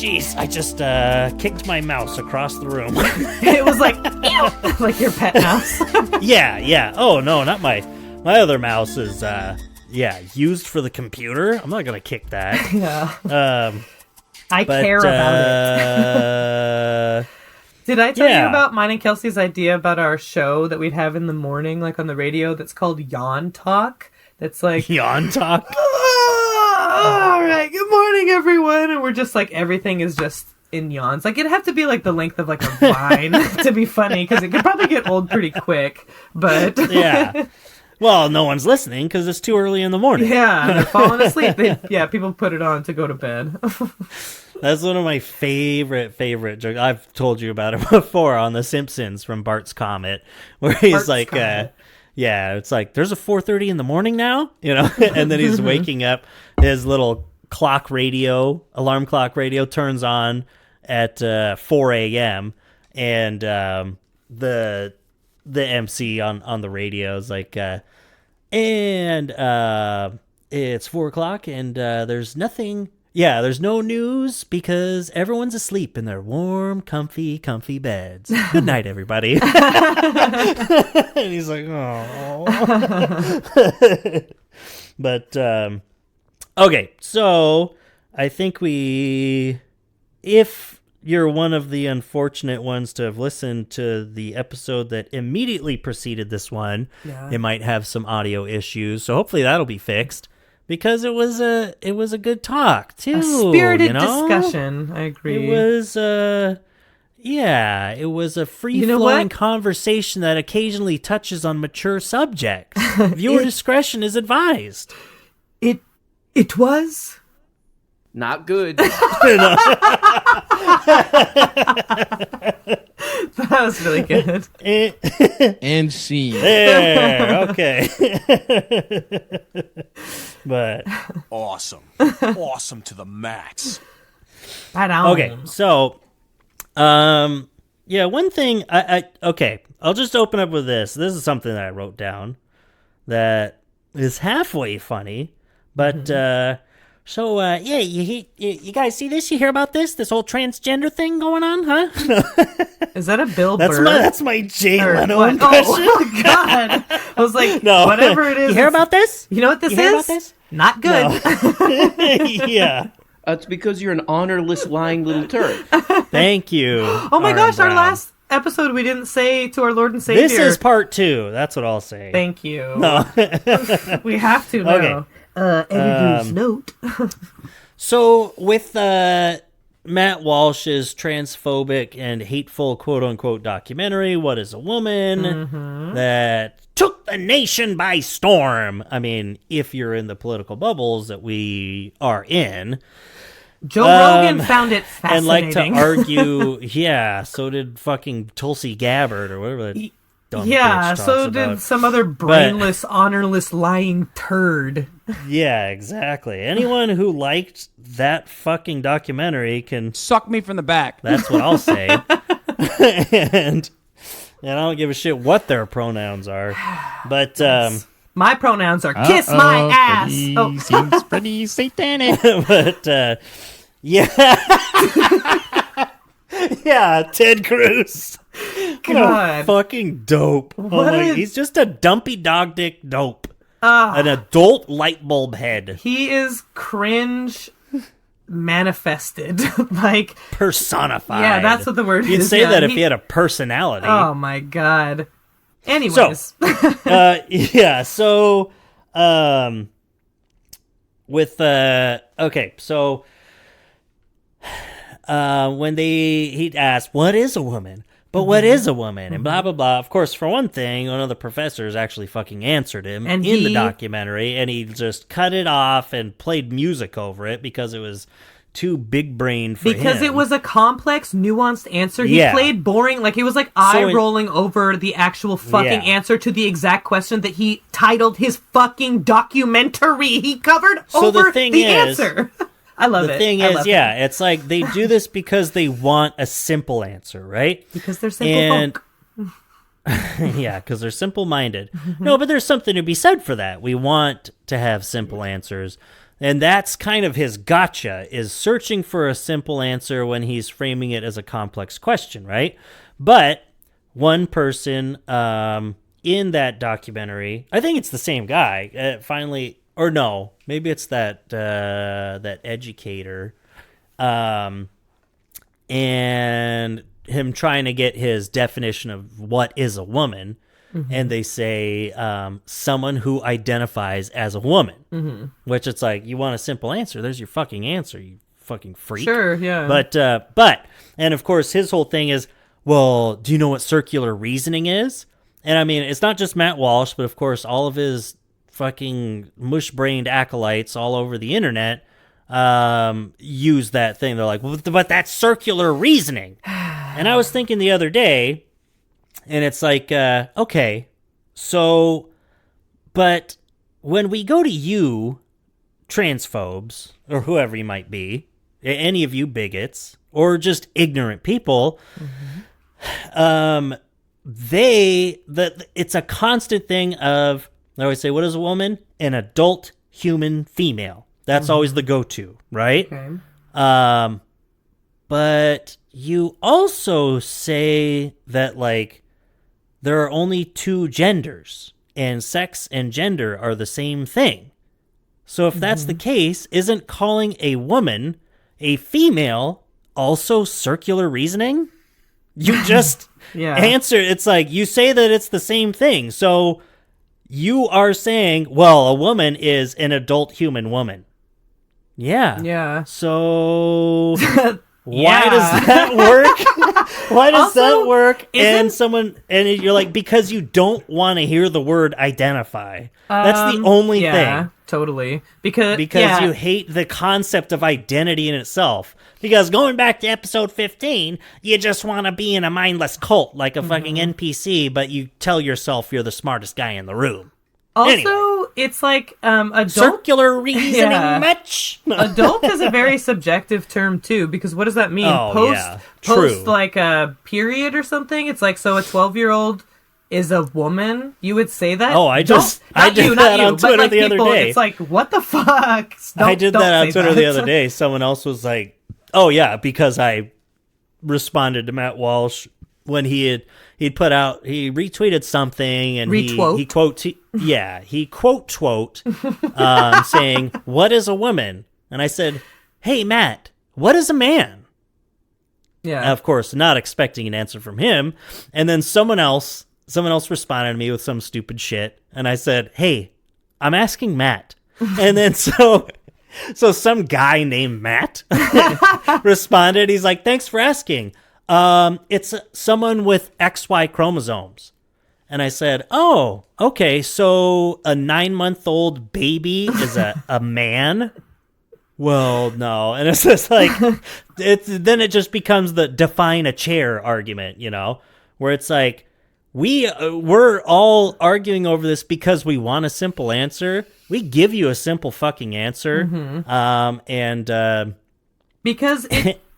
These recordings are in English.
jeez, I just kicked my mouse across the room. It was like, ew, like your pet mouse. Yeah. Oh, no, not my other mouse is, used for the computer. I'm not going to kick that. Yeah. I care about it. Did I tell you about mine and Kelsey's idea about our show that we'd have in the morning, like on the radio, that's called Yawn Talk? That's like... Yawn Talk? All right, good morning, everyone. And we're just like, everything is just in yawns. Like, it'd have to be like the length of like a vine to be funny, because it could probably get old pretty quick, but... Yeah. Well, no one's listening because it's too early in the morning. Yeah, they're falling asleep. People put it on to go to bed. That's one of my favorite jokes. I've told you about it before on The Simpsons from Bart's Comet, where he's like, it's like, there's a 4:30 in the morning now, and then he's waking up, his little alarm clock radio turns on at 4 a.m., and the MC on the radio is like, it's 4 o'clock and there's no news because everyone's asleep in their warm, comfy beds. Good night, everybody. And he's like, oh. But, okay, so I think if you're one of the unfortunate ones to have listened to the episode that immediately preceded this one, it might have some audio issues. So hopefully that'll be fixed, because it was a good talk too. A spirited discussion. I agree. It was a free-flowing conversation that occasionally touches on mature subjects. Viewer discretion is advised. It was not good. That was really good. And scene. There, okay. But awesome to the max. Right on. Okay, so one thing I'll just open up with this. This is something that I wrote down that is halfway funny, but you guys see this? You hear about this whole transgender thing going on, huh? Is that a Bill Burr? That's my Jay Leno impression. Oh, God. I was like, no. Whatever it is. You hear about this? You know what this is? About this? Not good. No. Yeah. It's because you're an honorless, lying little turd. Thank you. Oh my gosh, our last episode we didn't say to our Lord and Savior. This is part 2. That's what I'll say. Thank you. No. We have to now. Okay. Editor's note. So with Matt Walsh's transphobic and hateful quote-unquote documentary, What is a Woman, that took the nation by storm. I mean, if you're in the political bubbles that we are in. Joe Rogan found it fascinating. And like to argue, so did fucking Tulsi Gabbard or whatever that dumb bitch so did about. some other brainless, honorless, lying turd. Yeah, exactly. Anyone who liked that fucking documentary can suck me from the back. That's what I'll say. and I don't give a shit what their pronouns are. But my pronouns are kiss my ass. Seems pretty satanic. But yeah, Ted Cruz. God, fucking dope. He's just a dumpy dog dick dope. An adult light bulb head. He is cringe manifested. Like personified. Yeah, that's what the word is. You'd say that if he had a personality. Oh my God. Anyways. So with when he'd asked, what is a woman? But what is a woman? And blah, blah, blah. Of course, for one thing, one of the professors actually fucking answered him in the documentary, and he just cut it off and played music over it because it was too big brain for him. Because it was a complex, nuanced answer. He played boring, like he was like eye-rolling over the actual fucking answer to the exact question that he titled his fucking documentary. He covered over the answer. I love it. The thing is, it's like they do this because they want a simple answer, right? Because they're simple folk. Yeah, because they're simple-minded. No, but there's something to be said for that. We want to have simple answers. And that's kind of his gotcha, is searching for a simple answer when he's framing it as a complex question, right? But one person in that documentary, I think it's the same guy, finally, or no, maybe it's that educator, and him trying to get his definition of what is a woman. And they say someone who identifies as a woman, which it's like, you want a simple answer. There's your fucking answer, you fucking freak. Sure, yeah. But, and of course, his whole thing is, well, do you know what circular reasoning is? And I mean, it's not just Matt Walsh, but of course, all of his fucking mush-brained acolytes all over the internet use that thing. They're like, well, but that's circular reasoning. And I was thinking the other day, and it's like, okay, so, but when we go to you, transphobes, or whoever you might be, any of you bigots, or just ignorant people, it's a constant thing of, I always say, what is a woman? An adult human female. That's always the go-to, right? Okay. But you also say that, like, there are only two genders, and sex and gender are the same thing. So if that's the case, isn't calling a woman a female also circular reasoning? You just answer. It's like, you say that it's the same thing. So you are saying, well, a woman is an adult human woman. Yeah. Yeah. So why does that work? Why does that work? And you're like, because you don't want to hear the word identify. That's the only thing. Totally. Because you hate the concept of identity in itself. Because going back to episode 15, you just want to be in a mindless cult like a fucking NPC, but you tell yourself you're the smartest guy in the room. Also, anyway, it's like adult circular reasoning much. Adult is a very subjective term too, because what does that mean? True. Post like a period or something. It's like, so a 12-year-old is a woman. You would say that. Oh, I did that on Twitter the other day. It's like, what the fuck? I did that on Twitter the other day. Someone else was like, "Oh yeah," because I responded to Matt Walsh when he retweeted something and he quote saying, "What is a woman?" And I said, "Hey Matt, what is a man?" Yeah. And of course, not expecting an answer from him. And then someone else responded to me with some stupid shit, and I said, "Hey, I'm asking Matt." And then so some guy named Matt responded. He's like, "Thanks for asking. It's someone with XY chromosomes." And I said, "Oh, okay, so a 9-month-old baby is a man?" Well, no. And it's just like, then it just becomes the define a chair argument, where it's like, we're all arguing over this because we want a simple answer. We give you a simple fucking answer. Because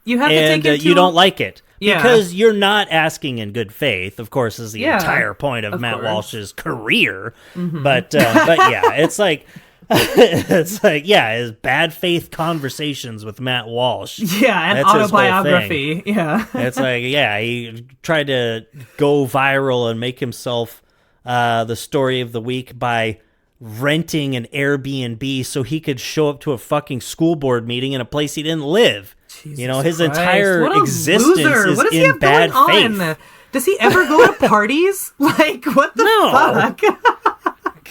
you have to take into... you don't like it. Yeah. Because you're not asking in good faith, of course, is the entire point of Matt Walsh's career. But yeah, it's like, his bad faith conversations with Matt Walsh. Yeah, and that's autobiography. Yeah. It's like, he tried to go viral and make himself the story of the week by renting an Airbnb so he could show up to a fucking school board meeting in a place he didn't live. His entire existence is in bad faith. Does he ever go to parties? Like, what the fuck?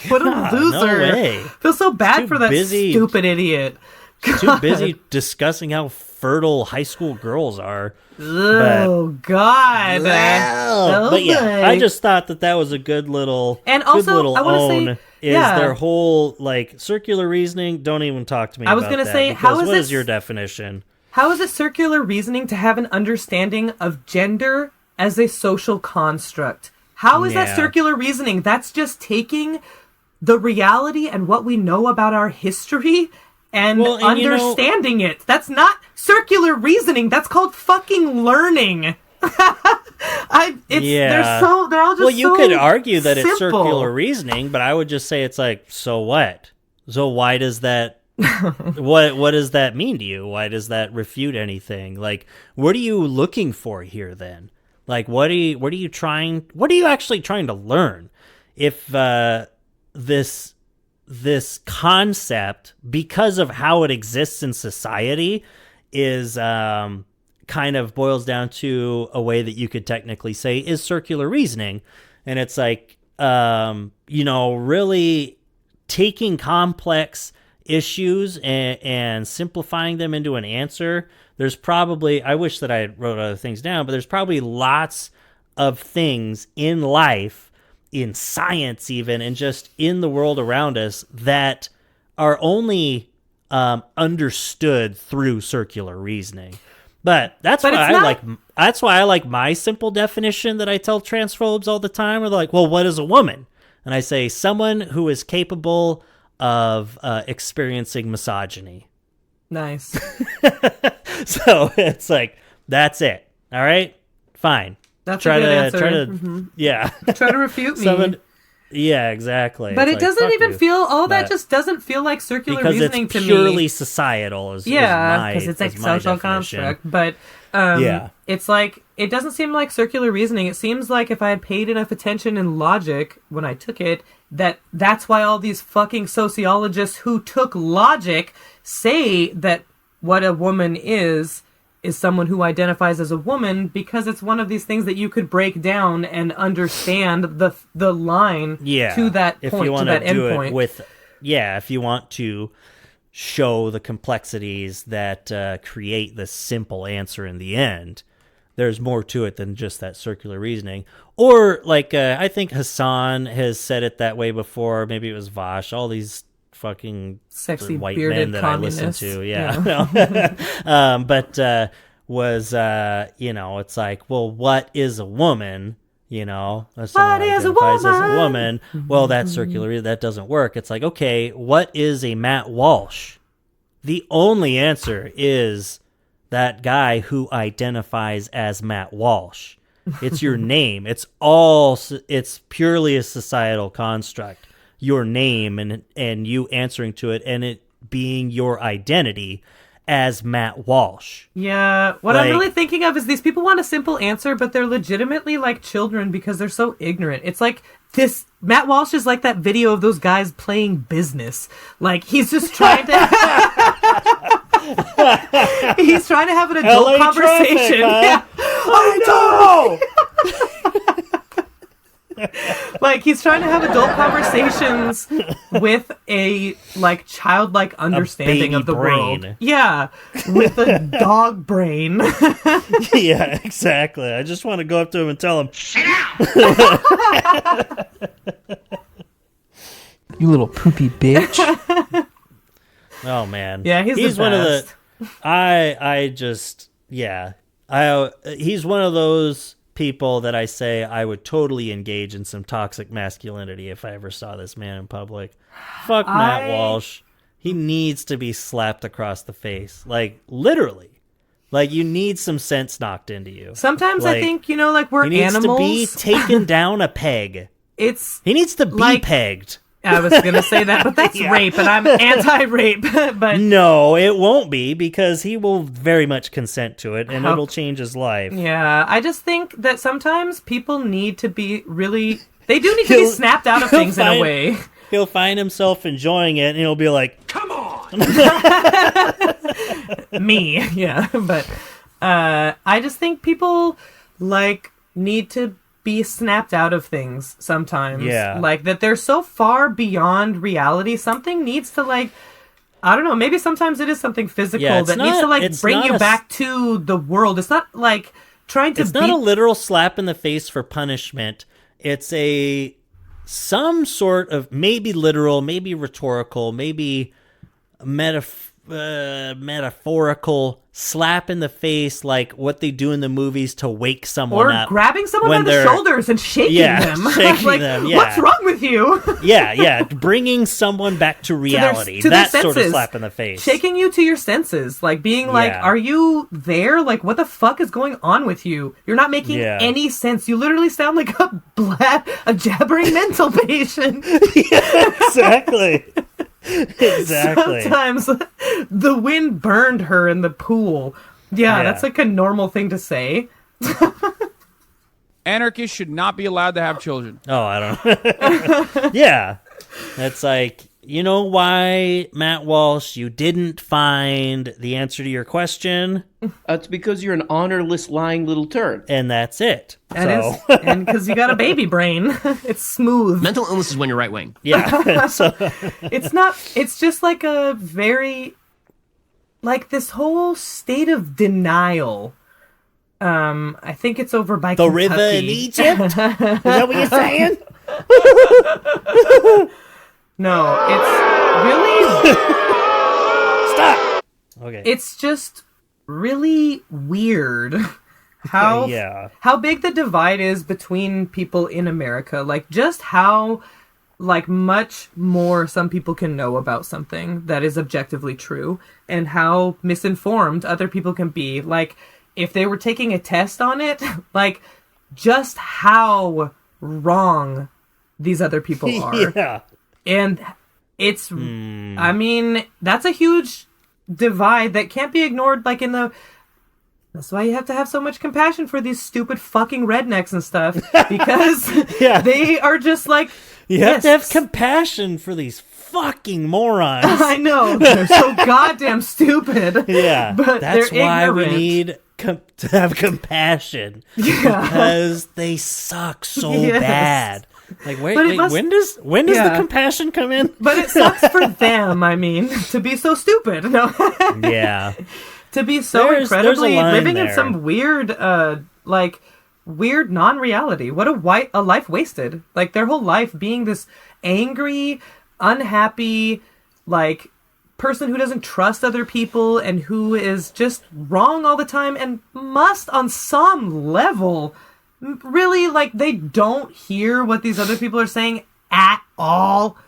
What a loser. No way. Feel so bad for that stupid idiot. Too busy discussing how fertile high school girls are. Oh, God. But yeah, I just thought that was a good little, and also, I want to say, their whole, like, circular reasoning. Don't even talk to me about that. I was going to say, what is your definition? How is it circular reasoning to have an understanding of gender as a social construct? How is that circular reasoning? That's just taking the reality and what we know about our history and understanding it. That's not circular reasoning. That's called fucking learning. They're all just you could argue that it's circular reasoning, but I would just say it's like, so what? So why does that What does that mean to you? Why does that refute anything? Like, what are you looking for here then? Like, what are you actually trying to learn? If this concept, because of how it exists in society, is kind of boils down to a way that you could technically say is circular reasoning. And it's like, really taking complex issues and simplifying them into an answer. There's probably, I wish that I had wrote other things down, but there's probably lots of things in life, in science even, and just in the world around us that are only understood through circular reasoning. But that's why I like my simple definition that I tell transphobes all the time. Where they're like, well, what is a woman? And I say, someone who is capable of experiencing misogyny. Nice. So it's like, that's it. All right, fine. That's a good answer. Yeah. Try to refute me. Yeah, exactly. But it doesn't even feel, that But- just doesn't feel like circular because reasoning it's to me. purely societal. Because it's like social definition. construct. But it's like, it doesn't seem like circular reasoning. It seems like if I had paid enough attention in logic when I took it, that's why all these fucking sociologists who took logic say that what a woman is someone who identifies as a woman, because it's one of these things that you could break down and understand the line to that if point, you want to that do endpoint. it with, if you want to show the complexities that create the simple answer in the end, there's more to it than just that circular reasoning. Or like I think Hassan has said it that way before. Maybe it was Vash. All these fucking Sexy white bearded men that communists. I listen to. But was it's like, well, what is a woman? Someone What is a identifies as a woman? woman. Well, that's circular. That doesn't work. It's like, okay, what is a Matt Walsh? The only answer is that guy who identifies as Matt Walsh. It's your name. It's purely a societal construct. Your name and you answering to it, and it being your identity as Matt Walsh. Yeah, what I'm really thinking of is these people want a simple answer, but they're legitimately like children because they're so ignorant. It's like this, Matt Walsh is like that video of those guys playing business. Like, he's just trying to... he's trying to have an adult LA conversation. Traffic, huh? Yeah. I know! Like, he's trying to have adult conversations with a, like, childlike understanding of the brain. world. Yeah, with a dog brain. Yeah, exactly. I just want to go up to him and tell him, You little poopy bitch. oh man. Yeah, he's the one best. of the he's one of those people that I say I would totally engage in some toxic masculinity if I ever saw this man in public. Fuck Matt Walsh. He needs to be slapped across the face. Like, literally. Like, you need some sense knocked into you. Sometimes I think, we're he needs animals. to be taken down a peg. He needs to be pegged. I was going to say that, but that's rape, and I'm anti-rape. But no, it won't be, because he will very much consent to it, and it'll change his life. Yeah, I just think that sometimes people need to be really... They do need to be snapped out of things in a way. He'll find himself enjoying it, and he'll be like, "Come on!" Me, yeah. But I just think people, need to be snapped out of things sometimes. Yeah. Like, that they're so far beyond reality. Something needs to, I don't know, maybe sometimes it is something physical needs to, bring you back to the world. It's not, trying to It's not a literal slap in the face for punishment. It's some sort of, maybe literal, maybe rhetorical, maybe metaphorical slap in the face, like what they do in the movies to wake someone up. Or grabbing someone by the shoulders and shaking them. Shaking them, yeah. What's wrong with you? yeah. Bringing someone back to reality. To their that sort of senses. slap in the face. Shaking you to your senses. Being are you there? What the fuck is going on with you? You're not making any sense. You literally sound like a jabbering mental patient. Yeah, exactly. Exactly. Sometimes the wind burned her in the pool. Yeah, that's like a normal thing to say. Anarchists should not be allowed to have children. Oh, I don't. Yeah, that's like, you know why, Matt Walsh, you didn't find the answer to your question? It's because you're an honorless, lying little turd. And that's it. And because you got a baby brain. It's smooth. Mental illness is when you're right wing. Yeah. So It's just like a very, like this whole state of denial. I think it's over by the Kentucky. river in Egypt? Is that what you're saying? No, it's really... Stop! Okay. It's just really weird how big the divide is between people in America. Like, just how, like, much more some people can know about something that is objectively true, and how misinformed other people can be. Like, if they were taking a test on it, like, just how wrong these other people are. Yeah. And it's, I mean, that's a huge divide that can't be ignored, like, that's why you have to have so much compassion for these stupid fucking rednecks and stuff, because they are just like... You have to have compassion for these fucking morons. I know, they're so goddamn stupid. Yeah, but that's they're why ignorant. we need to have compassion. Yeah. Because they suck so Yes. bad. Like, wait, when does Yeah. the compassion come in? But it sucks for them, I mean, to be so stupid. No. Yeah. To be so There's incredibly a line living in there. some weird, weird non-reality. What a life wasted. Like, their whole life being this angry, unhappy, like, person who doesn't trust other people and who is just wrong all the time and must, on some level, really, like, they don't hear what these other people are saying at all.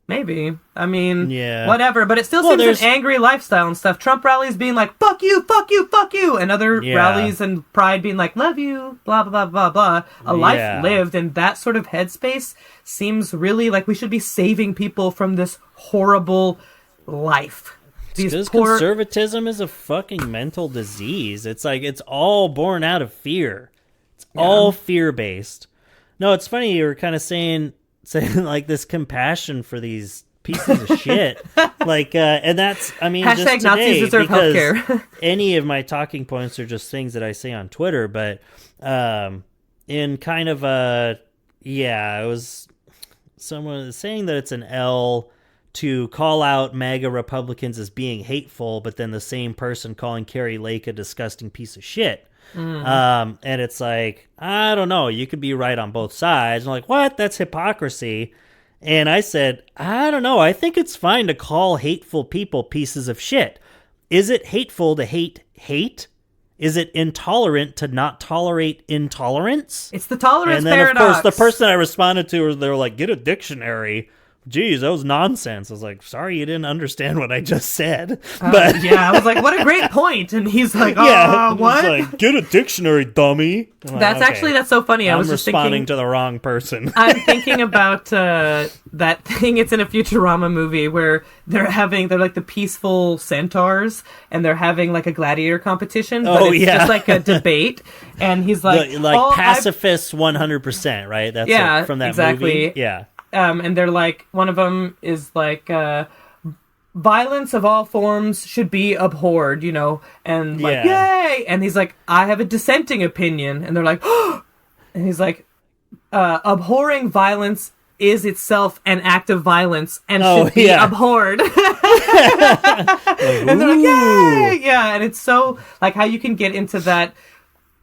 Maybe. I mean, whatever. But it still seems an angry lifestyle and stuff. Trump rallies being like, fuck you, fuck you, fuck you. And other rallies and Pride being like, love you, blah, blah, blah, blah, blah. A life lived in that sort of headspace seems really like we should be saving people from this horrible life. Because conservatism is a fucking mental disease. It's like, it's all born out of fear. It's all fear-based. No, it's funny, you were kind of saying like this compassion for these pieces of shit. Like, and that's, I mean, Hashtag just today, Nazis deserve because healthcare. any of my talking points are just things that I say on Twitter, but in kind of it was someone saying that it's an L to call out MAGA Republicans as being hateful, but then the same person calling Carrie Lake a disgusting piece of shit. And it's like, I don't know, you could be right on both sides. I'm like, what? That's hypocrisy. And I said, I don't know, I think it's fine to call hateful people pieces of shit. Is it hateful to hate? Is it intolerant to not tolerate intolerance? It's the tolerance and then, paradox. of course, the person I responded to, they were like, get a dictionary. Geez, that was nonsense. I was like, sorry you didn't understand what I just said. But I was like, what a great point. And he's like, what? Like, get a dictionary, dummy. That's so funny. I was just responding to the wrong person. I'm thinking about that thing. It's in a Futurama movie where they're like the peaceful centaurs, and they're having like a gladiator competition. But it's just like a debate. And he's like, pacifists 100%, right? That's from that movie. Yeah. And they're like, one of them is like, violence of all forms should be abhorred, and like, yay! And he's like, I have a dissenting opinion. And they're like, oh! And he's like, abhorring violence is itself an act of violence and should be abhorred. And they're like, yay! Yeah, and it's so, like, how you can get into that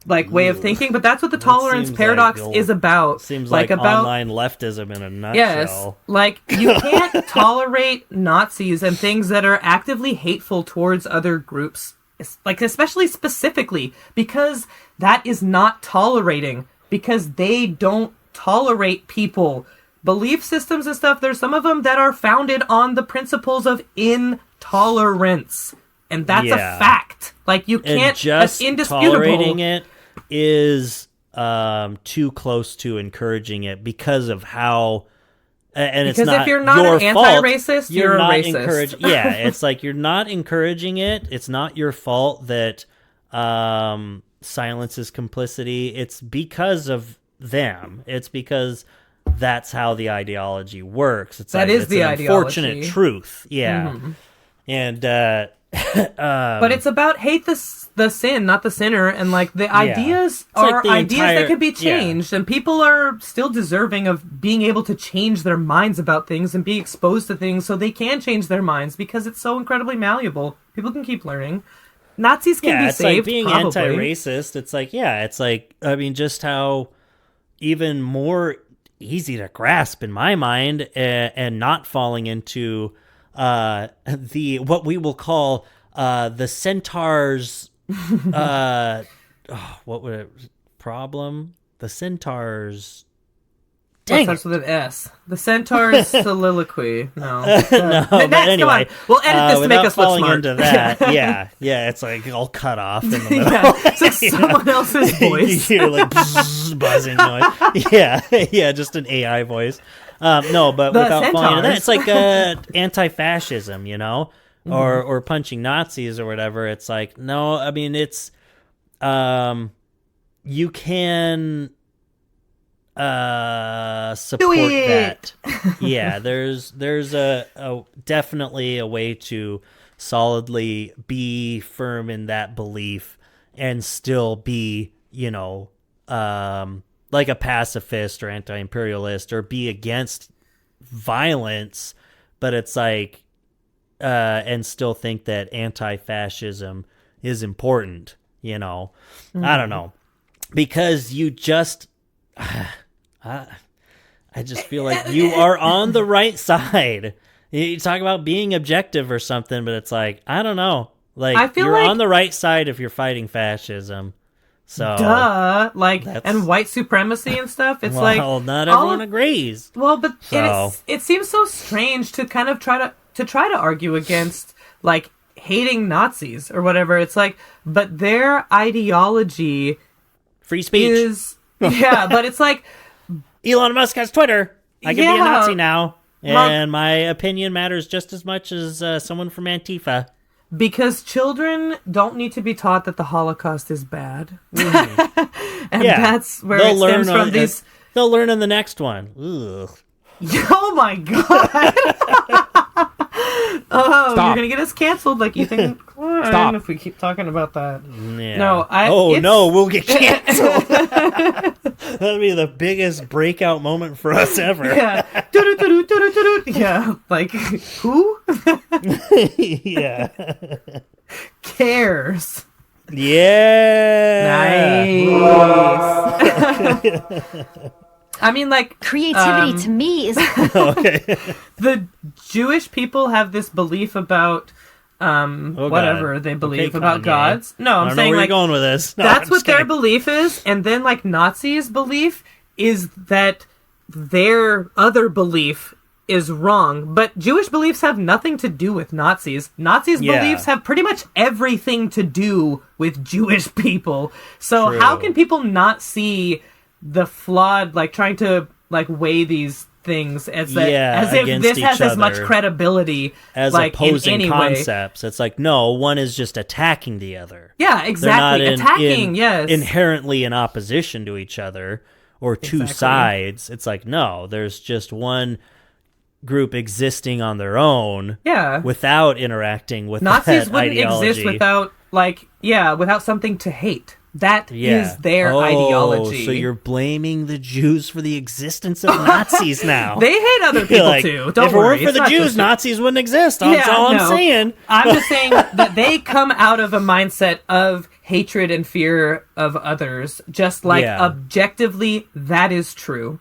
like way of thinking, but that's what the tolerance paradox is about. Seems like about online leftism in a nutshell. Yes, like you can't tolerate Nazis and things that are actively hateful towards other groups, like especially specifically, because that is not tolerating, because they don't tolerate people. Belief systems and stuff, there's some of them that are founded on the principles of intolerance. And that's a fact. Like, you can't, and just that's indisputable. Tolerating it is too close to encouraging it because of how And Because it's not if you're not your an anti-racist, fault. you're a not racist. Yeah, it's like you're not encouraging it. It's not your fault that silence is complicity. It's because of them. It's because that's how the ideology works. It's That like, is it's the an unfortunate ideology. truth. Yeah. And but it's about hate the sin, not the sinner, and like the ideas like are the ideas entire- that can be changed, and people are still deserving of being able to change their minds about things and be exposed to things so they can change their minds because it's so incredibly malleable. People can keep learning. Nazis can be it's saved. like being probably. anti-racist. It's like, it's like, I mean, just how even more easy to grasp in my mind, and not falling into the what we will call the centaur's what would it problem? The centaur's What starts with an S? The Centaur's soliloquy. No. no, but Next, anyway, come on. We'll edit this to make without us look falling smart. into that, yeah, it's like all cut off in the middle. It's like someone else's voice. You hear like buzzing noise. Yeah, just an AI voice. No, but The without falling into that, it's centaurs. like anti-fascism, or punching Nazis or whatever. It's like, no, I mean, it's you can support that. Yeah, there's a definitely a way to solidly be firm in that belief and still be, like a pacifist or anti-imperialist, or be against violence, but it's like and still think that anti-fascism is important, I don't know, because you just I just feel like you are on the right side. You talk about being objective or something, but it's like, I don't know. Like, I feel you're like- on the right side if you're fighting fascism. So, Duh. Like, and white supremacy and stuff. It's like not all everyone of- agrees. Well, but So. it seems so strange to kind of try to argue against like hating Nazis or whatever. It's like, but their ideology Free speech. is but it's like Elon Musk has Twitter. I can be a Yeah. Nazi now. Mark- And my opinion matters just as much as someone from Antifa. because children don't need to be taught that the Holocaust is bad, and Yeah. that's where it stems from these. They'll learn in the next one. Ugh. Oh my god! Oh, Stop. you're gonna get us canceled like Ethan Klein Stop. if we keep talking about that. Yeah. No, it's- no, we'll get canceled. That'll be the biggest breakout moment for us ever. Yeah. Do-do-do-do-do-do-do. Yeah. Like, who Yeah. cares? Yeah. Nice. I mean, like, Creativity to me is the Jewish people have this belief about whatever God. they believe Okay, about Kanye. gods. No, I I'm don't know saying where like you're going with this. No, that's I'm what just their kidding. belief is, and then like Nazis' belief is that their other belief is wrong. But Jewish beliefs have nothing to do with Nazis. Nazis' Yeah. beliefs have pretty much everything to do with Jewish people. So True. how can people not see the flawed, like trying to like weigh these things as that as if against this has each as much other. credibility As like opposing in any concepts. It's like, no, one is just attacking the other. Yeah, They're exactly. not Attacking, yes. inherently in opposition to each other or two Exactly. sides. It's like, no, there's just one group existing on their own Yeah. without interacting with Nazis that wouldn't ideology. exist without without something to hate. That is Yeah. their ideology. So you're blaming the Jews for the existence of Nazis now. They hate other You're people like, too. Don't if it worry. weren't for It's the not Jews, just- Nazis wouldn't exist. That's all I'm no. saying. I'm just saying that they come out of a mindset of hatred and fear of others. Just like Yeah. objectively, that is true.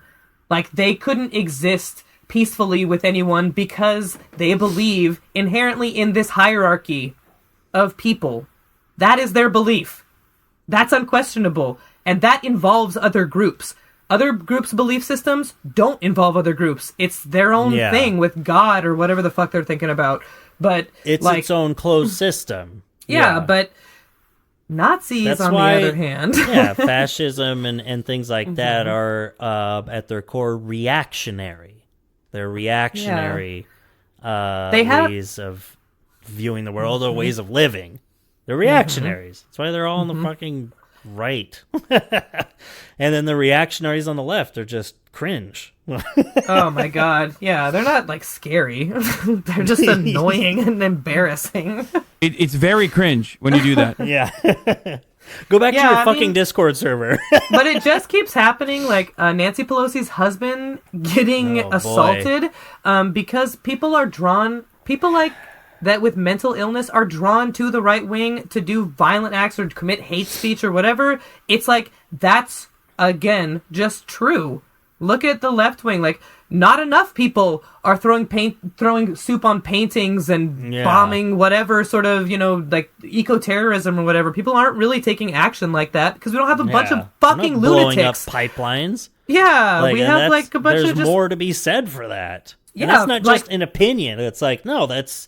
Like they couldn't exist peacefully with anyone because they believe inherently in this hierarchy of people. That is their belief. That's unquestionable. And that involves other groups. Other groups' belief systems don't involve other groups. It's their own Yeah. thing with God or whatever the fuck they're thinking about. But It's like, its own closed system. yeah, but Nazis, That's on why- the other hand, Yeah, fascism and things like that Mm-hmm. are at their core reactionary. They're reactionary They have- ways of viewing the world or ways of living. They're reactionaries. That's why they're all on the fucking right. And then the reactionaries on the left are just cringe. Oh my god. Yeah, they're not like scary. They're just annoying and embarrassing. It's very cringe when you do that. Yeah. Go back to your fucking Discord server. But it just keeps happening, like Nancy Pelosi's husband getting assaulted because people like that with mental illness are drawn to the right wing to do violent acts or commit hate speech or whatever. It's like, that's, again, just true. Look at the left wing. Like, not enough people are throwing soup on paintings and bombing whatever sort of, like eco-terrorism or whatever. People aren't really taking action like that because we don't have a bunch of fucking lunatics. Blowing up pipelines. Yeah, we have like a bunch of just... There's more to be said for that. Yeah, and that's not just an opinion. It's like, no, that's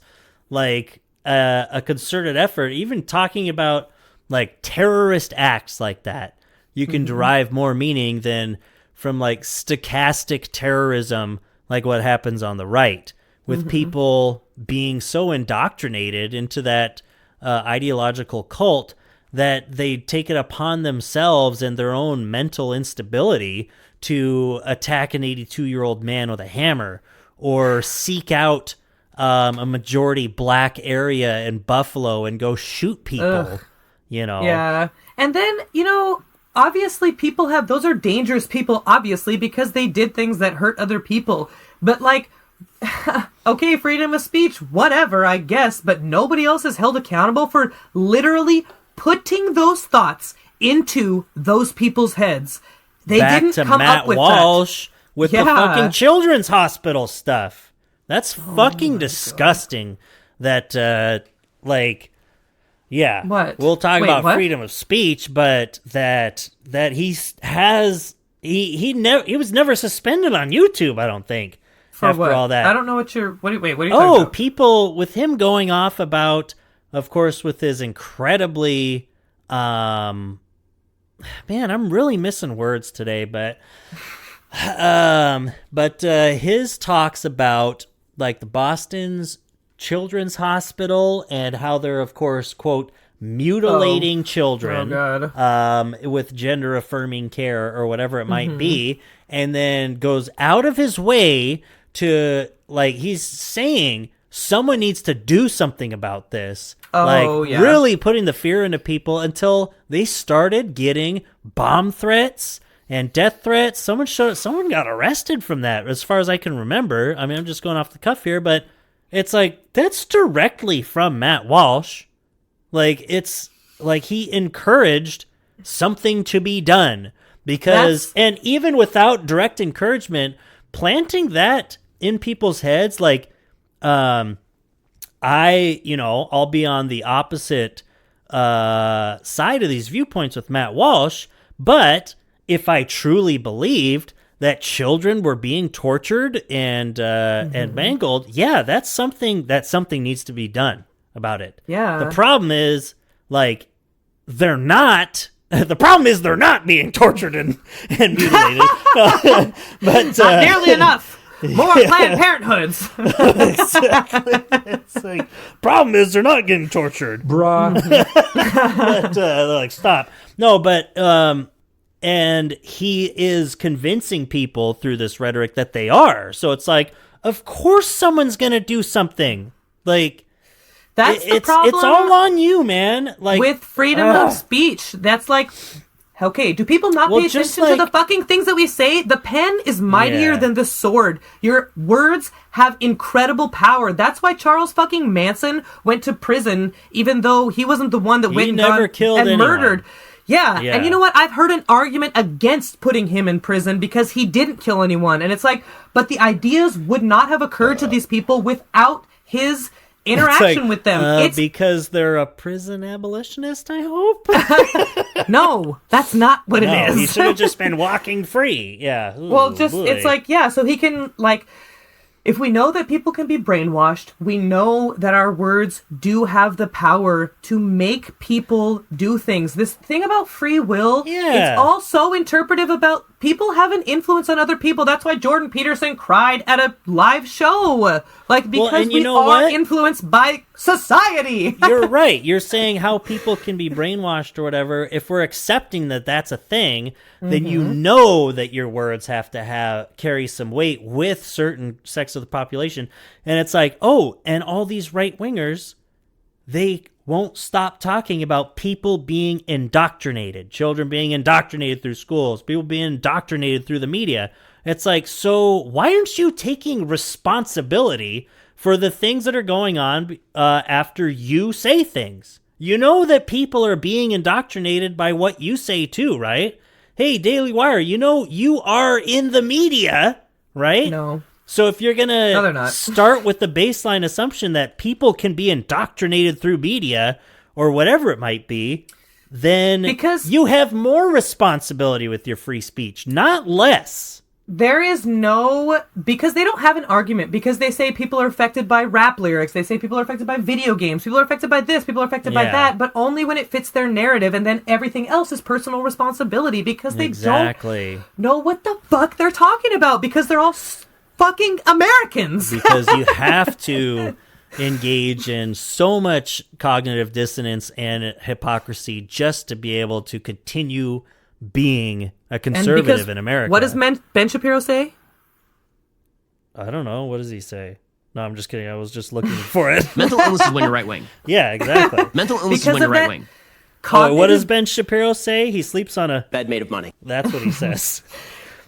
like a concerted effort. Even talking about like terrorist acts like that, you can derive more meaning than from like stochastic terrorism, like what happens on the right, with people being so indoctrinated into that ideological cult that they take it upon themselves and their own mental instability to attack an 82-year-old man with a hammer or seek out a majority black area in Buffalo and go shoot people. Yeah. And then, obviously those are dangerous people, obviously, because they did things that hurt other people. But like, okay, freedom of speech, whatever, I guess, but nobody else is held accountable for literally putting those thoughts into those people's heads. They didn't come Matt up with Walsh that. with the fucking children's hospital stuff. That's fucking disgusting. God. That, What? We'll talk about what? freedom of speech, but that he was never suspended on YouTube, I don't think. For after what? all that. I don't know what are you talking about? People with him going off about, of course, with his incredibly, man, I'm really missing words today, but his talks about like the Boston's Children's Hospital and how they're, of course, quote, mutilating children with gender affirming care or whatever it might be, and then goes out of his way to, like, he's saying someone needs to do something about this. Really putting the fear into people until they started getting bomb threats and death threats. Someone got arrested from that, as far as I can remember. I mean, I'm just going off the cuff here, but it's like, that's directly from Matt Walsh. Like, it's like he encouraged something to be done and even without direct encouragement, planting that in people's heads, like, I'll be on the opposite side of these viewpoints with Matt Walsh, but if I truly believed that children were being tortured and mangled, that's something needs to be done about it. Yeah. The problem is, like, they're not. The problem is they're not being tortured and mutilated. But not nearly enough. More Planned Parenthoods. Exactly. It's like, problem is they're not getting tortured, bruh. But, they're like, stop. No, but and he is convincing people through this rhetoric that they are. So it's like, of course someone's gonna do something. Like, that's the problem. It's all on you, man. Like, with freedom of speech, that's like, okay, do people not pay attention to the fucking things that we say? The pen is mightier than the sword. Your words have incredible power. That's why Charles fucking Manson went to prison, even though he wasn't the one that went and killed anyone. murdered. Yeah, and you know what? I've heard an argument against putting him in prison because he didn't kill anyone. And it's like, but the ideas would not have occurred to these people without his interaction with them. It's because they're a prison abolitionist, I hope? No, that's not what it is. He should have just been walking free. Yeah. Ooh, well, just, boy. it's like, so he can, like, if we know that people can be brainwashed, we know that our words do have the power to make people do things. This thing about free will, it's all so interpretive about people have an influence on other people. That's why Jordan Peterson cried at a live show. Like, because we are influenced by society. You're right. You're saying how people can be brainwashed or whatever. If we're accepting that that's a thing, then you know that your words have to carry some weight with certain sects of the population. And it's like, oh, and all these right-wingers, they won't stop talking about people being indoctrinated, children being indoctrinated through schools, people being indoctrinated through the media. It's like, so why aren't you taking responsibility for the things that are going on after you say things? You know that people are being indoctrinated by what you say too, right? Hey, Daily Wire, you know you are in the media, right? No. So if you're going to start with the baseline assumption that people can be indoctrinated through media or whatever it might be, then you have more responsibility with your free speech, not less. There is because they don't have an argument, because they say people are affected by rap lyrics, they say people are affected by video games, people are affected by this, people are affected by that, but only when it fits their narrative, and then everything else is personal responsibility, because they don't know what the fuck they're talking about, because they're all fucking Americans. Because you have to engage in so much cognitive dissonance and hypocrisy just to be able to continue being a conservative in America. What does Ben Shapiro say? I don't know. What does he say? No, I'm just kidding. I was just looking for it. Mental illness is when you're right wing. Yeah, exactly. Mental illness is when you're right wing. What does Ben Shapiro say? He sleeps on a bed made of money. That's what he says.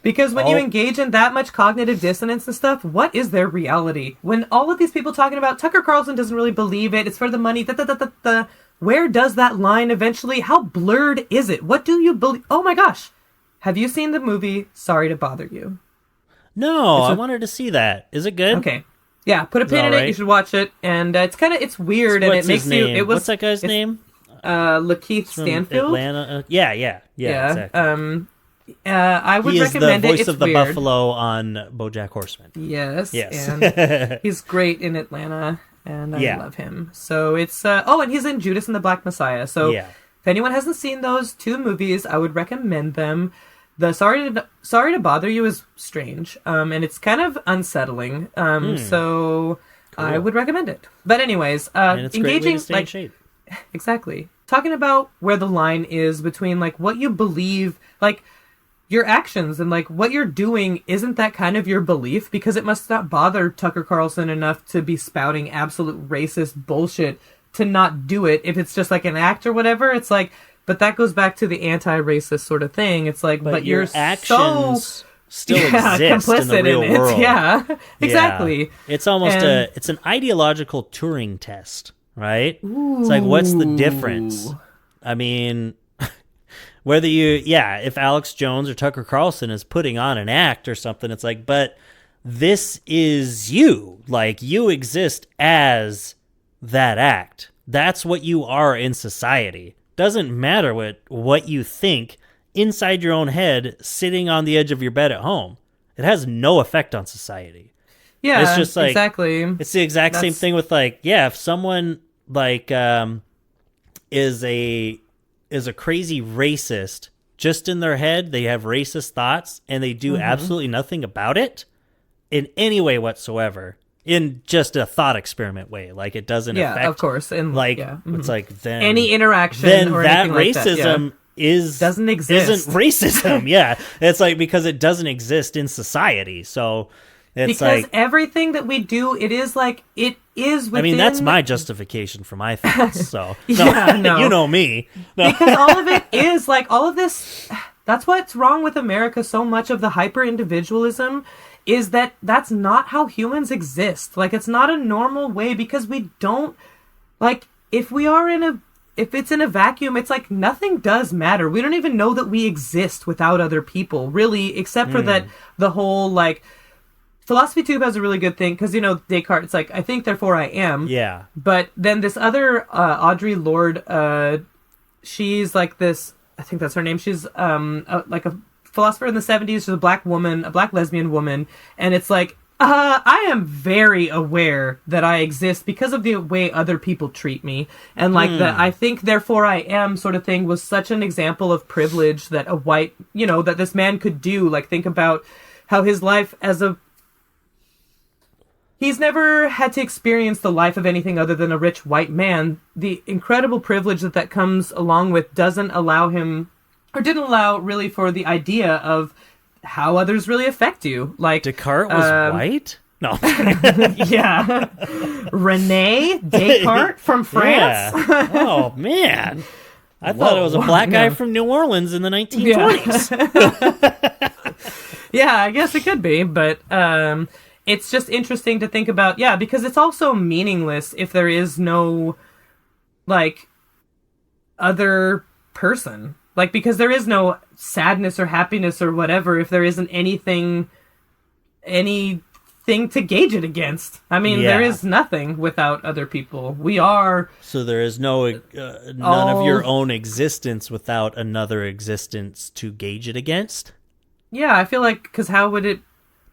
Because when you engage in that much cognitive dissonance and stuff, what is their reality? When all of these people talking about Tucker Carlson doesn't really believe it, it's for the money, where does that line eventually, how blurred is it? What do you believe? Oh my gosh. Have you seen the movie Sorry to Bother You? No, I wanted to see that. Is it good? Okay. Yeah, put a pin in it. You should watch it. And it's weird, and it makes you... What's that guy's name? Lakeith Stanfield. Atlanta. Yeah, exactly. I would recommend it. He is the voice of the buffalo on BoJack Horseman. Yes. And he's great in Atlanta, and I love him. So it's and he's in Judas and the Black Messiah. So if anyone hasn't seen those two movies, I would recommend them. The Sorry to Bother You is strange, and it's kind of unsettling. So cool. I would recommend it. But anyways, and it's engaging stay in shape. Exactly. Talking about where the line is between what you believe, your actions and what you're doing, isn't that kind of your belief? Because it must not bother Tucker Carlson enough to be spouting absolute racist bullshit to not do it. If it's just an act or whatever, it's but that goes back to the anti-racist sort of thing. It's but your you're actions still exist complicit in the real in it. world. Yeah, exactly. It's almost it's an ideological Turing test, right? Ooh. It's what's the difference? I mean, whether if Alex Jones or Tucker Carlson is putting on an act or something, it's but this is you. You exist as that act. That's what you are in society. Doesn't matter what you think inside your own head, sitting on the edge of your bed at home. It has no effect on society. Yeah, it's just exactly. It's the exact same thing with if someone is a crazy racist, just in their head, they have racist thoughts and they do absolutely nothing about it in any way whatsoever. In just a thought experiment way, it doesn't affect. Yeah, of course, and it's then any interaction, then or that anything racism doesn't exist. Isn't racism? Yeah, it's because it doesn't exist in society. So it's because everything that we do, it is it is within... I mean, that's my justification for my thoughts. So no. You know me. No. Because all of it is all of this. That's what's wrong with America. So much of the hyper individualism is that's not how humans exist. It's not a normal way, because we don't, if it's in a vacuum, it's nothing does matter. We don't even know that we exist without other people, really, except for that the whole, Philosophy Tube has a really good thing, because, Descartes, it's I think, therefore I am. Yeah. But then this other, Audre Lorde, she's this, I think that's her name, she's a philosopher in the 70s. She's a black woman, a black lesbian woman, and it's I am very aware that I exist because of the way other people treat me. And like that I think therefore I am sort of thing was such an example of privilege that a white, that this man could do. Like think about how his life he's never had to experience the life of anything other than a rich white man. The incredible privilege that comes along with doesn't allow him, or didn't allow really for the idea of how others really affect you. Like Descartes was white? No. yeah. Rene Descartes from France. Yeah. Oh, man. I thought it was a black guy from New Orleans in the 1920s. Yeah, I guess it could be, but it's just interesting to think about, because it's also meaningless if there is no, like, other person. Like, because there is no sadness or happiness or whatever if there isn't anything to gauge it against. I mean, there is nothing without other people. We are... So there is no none of your own existence without another existence to gauge it against? Yeah, I feel like, because how would it...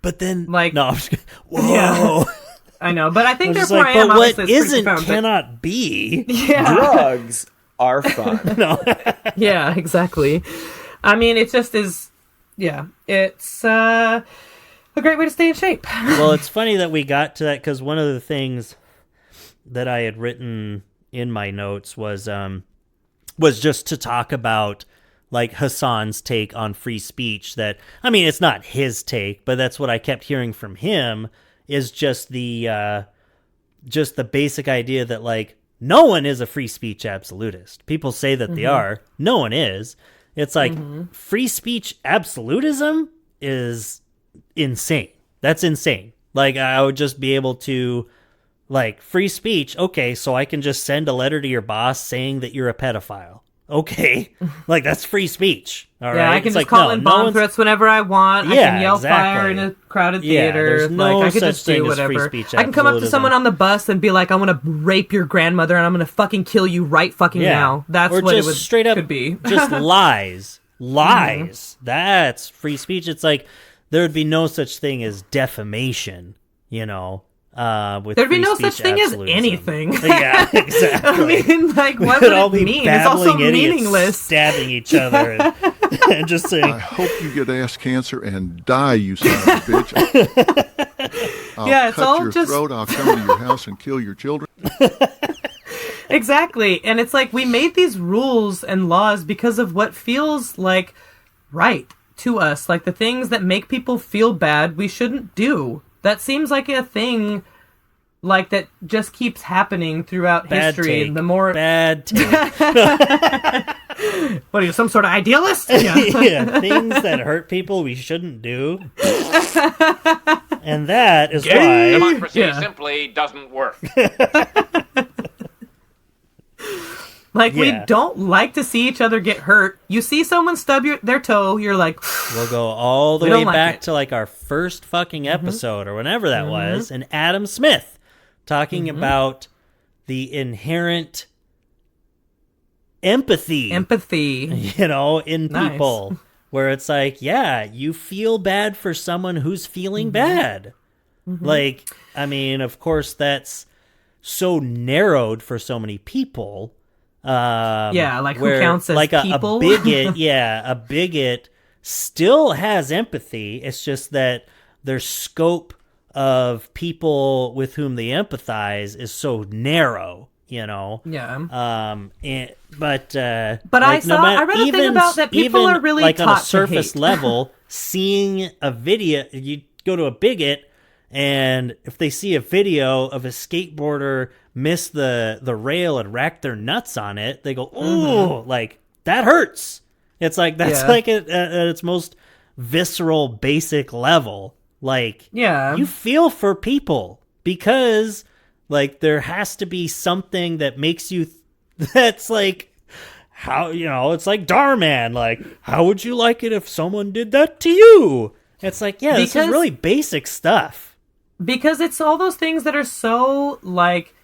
But then, like, no, I'm just kidding. Whoa! Yeah. I know, but I think therefore I am. But what obviously, isn't profound, cannot be. Yeah, Drugs are fun. No. Yeah, exactly. I mean, it just is. Yeah, it's a great way to stay in shape. Well, it's funny that we got to that because one of the things that I had written in my notes was just to talk about, like, Hassan's take on free speech. That, I mean, it's not his take, but that's what I kept hearing from him, is just the basic idea that, like, no one is a free speech absolutist. People say that they are. No one is. It's like, free speech absolutism is insane. That's insane. Like, I would just be able to, like, free speech, okay, so I can just send a letter to your boss saying that you're a pedophile. Okay, like, that's free speech. All right, I can just call in bomb threats whenever I want. I can yell fire in a crowded theater. There's no like, I can such just do thing as whatever. free speech I can come up to absolutism. someone on the bus and be like, "I'm gonna rape your grandmother and I'm gonna fucking kill you right fucking now." That's or what just it would straight up could be. Just lies. That's free speech. It's like there would be no such thing as defamation. With there'd be free no speech such thing as absolutism. anything. Yeah, exactly. I mean, like, what We'd would all it be mean? It's also babbling idiots meaningless. stabbing each other and just saying, I hope you get ass cancer and die, you son of a bitch. I'll it's cut all your just... throat, I'll come to your house and kill your children. Exactly. And it's like we made these rules and laws because of what feels like right to us. Like the things that make people feel bad, we shouldn't do. That seems like a thing like that just keeps happening throughout history. Take. And the more bad take. What are you, some sort of idealist? Yeah, things that hurt people we shouldn't do. And that is why democracy simply doesn't work. Like, we don't like to see each other get hurt. You see someone stub their toe, you're like... We'll go all the way back like to, like, our first fucking episode, or whenever that was, and Adam Smith talking about the inherent empathy. In people. Where it's like, you feel bad for someone who's feeling bad. Like, I mean, of course, that's so narrowed for so many people. Like, who counts as like people? a bigot, a bigot still has empathy. It's just that their scope of people with whom they empathize is so narrow, Yeah. But I read a thing about that people are really like taught on a surface to hate. level, seeing a video, you go to a bigot, and if they see a video of a skateboarder miss the rail and rack their nuts on it, they go, "Ooh, like that hurts." It's like that's like at its most visceral, basic level. Like, you feel for people because, like, there has to be something that makes you. That's like how it's like Darman. Like, how would you like it if someone did that to you? It's like, this is really basic stuff. Because it's all those things that are so, like,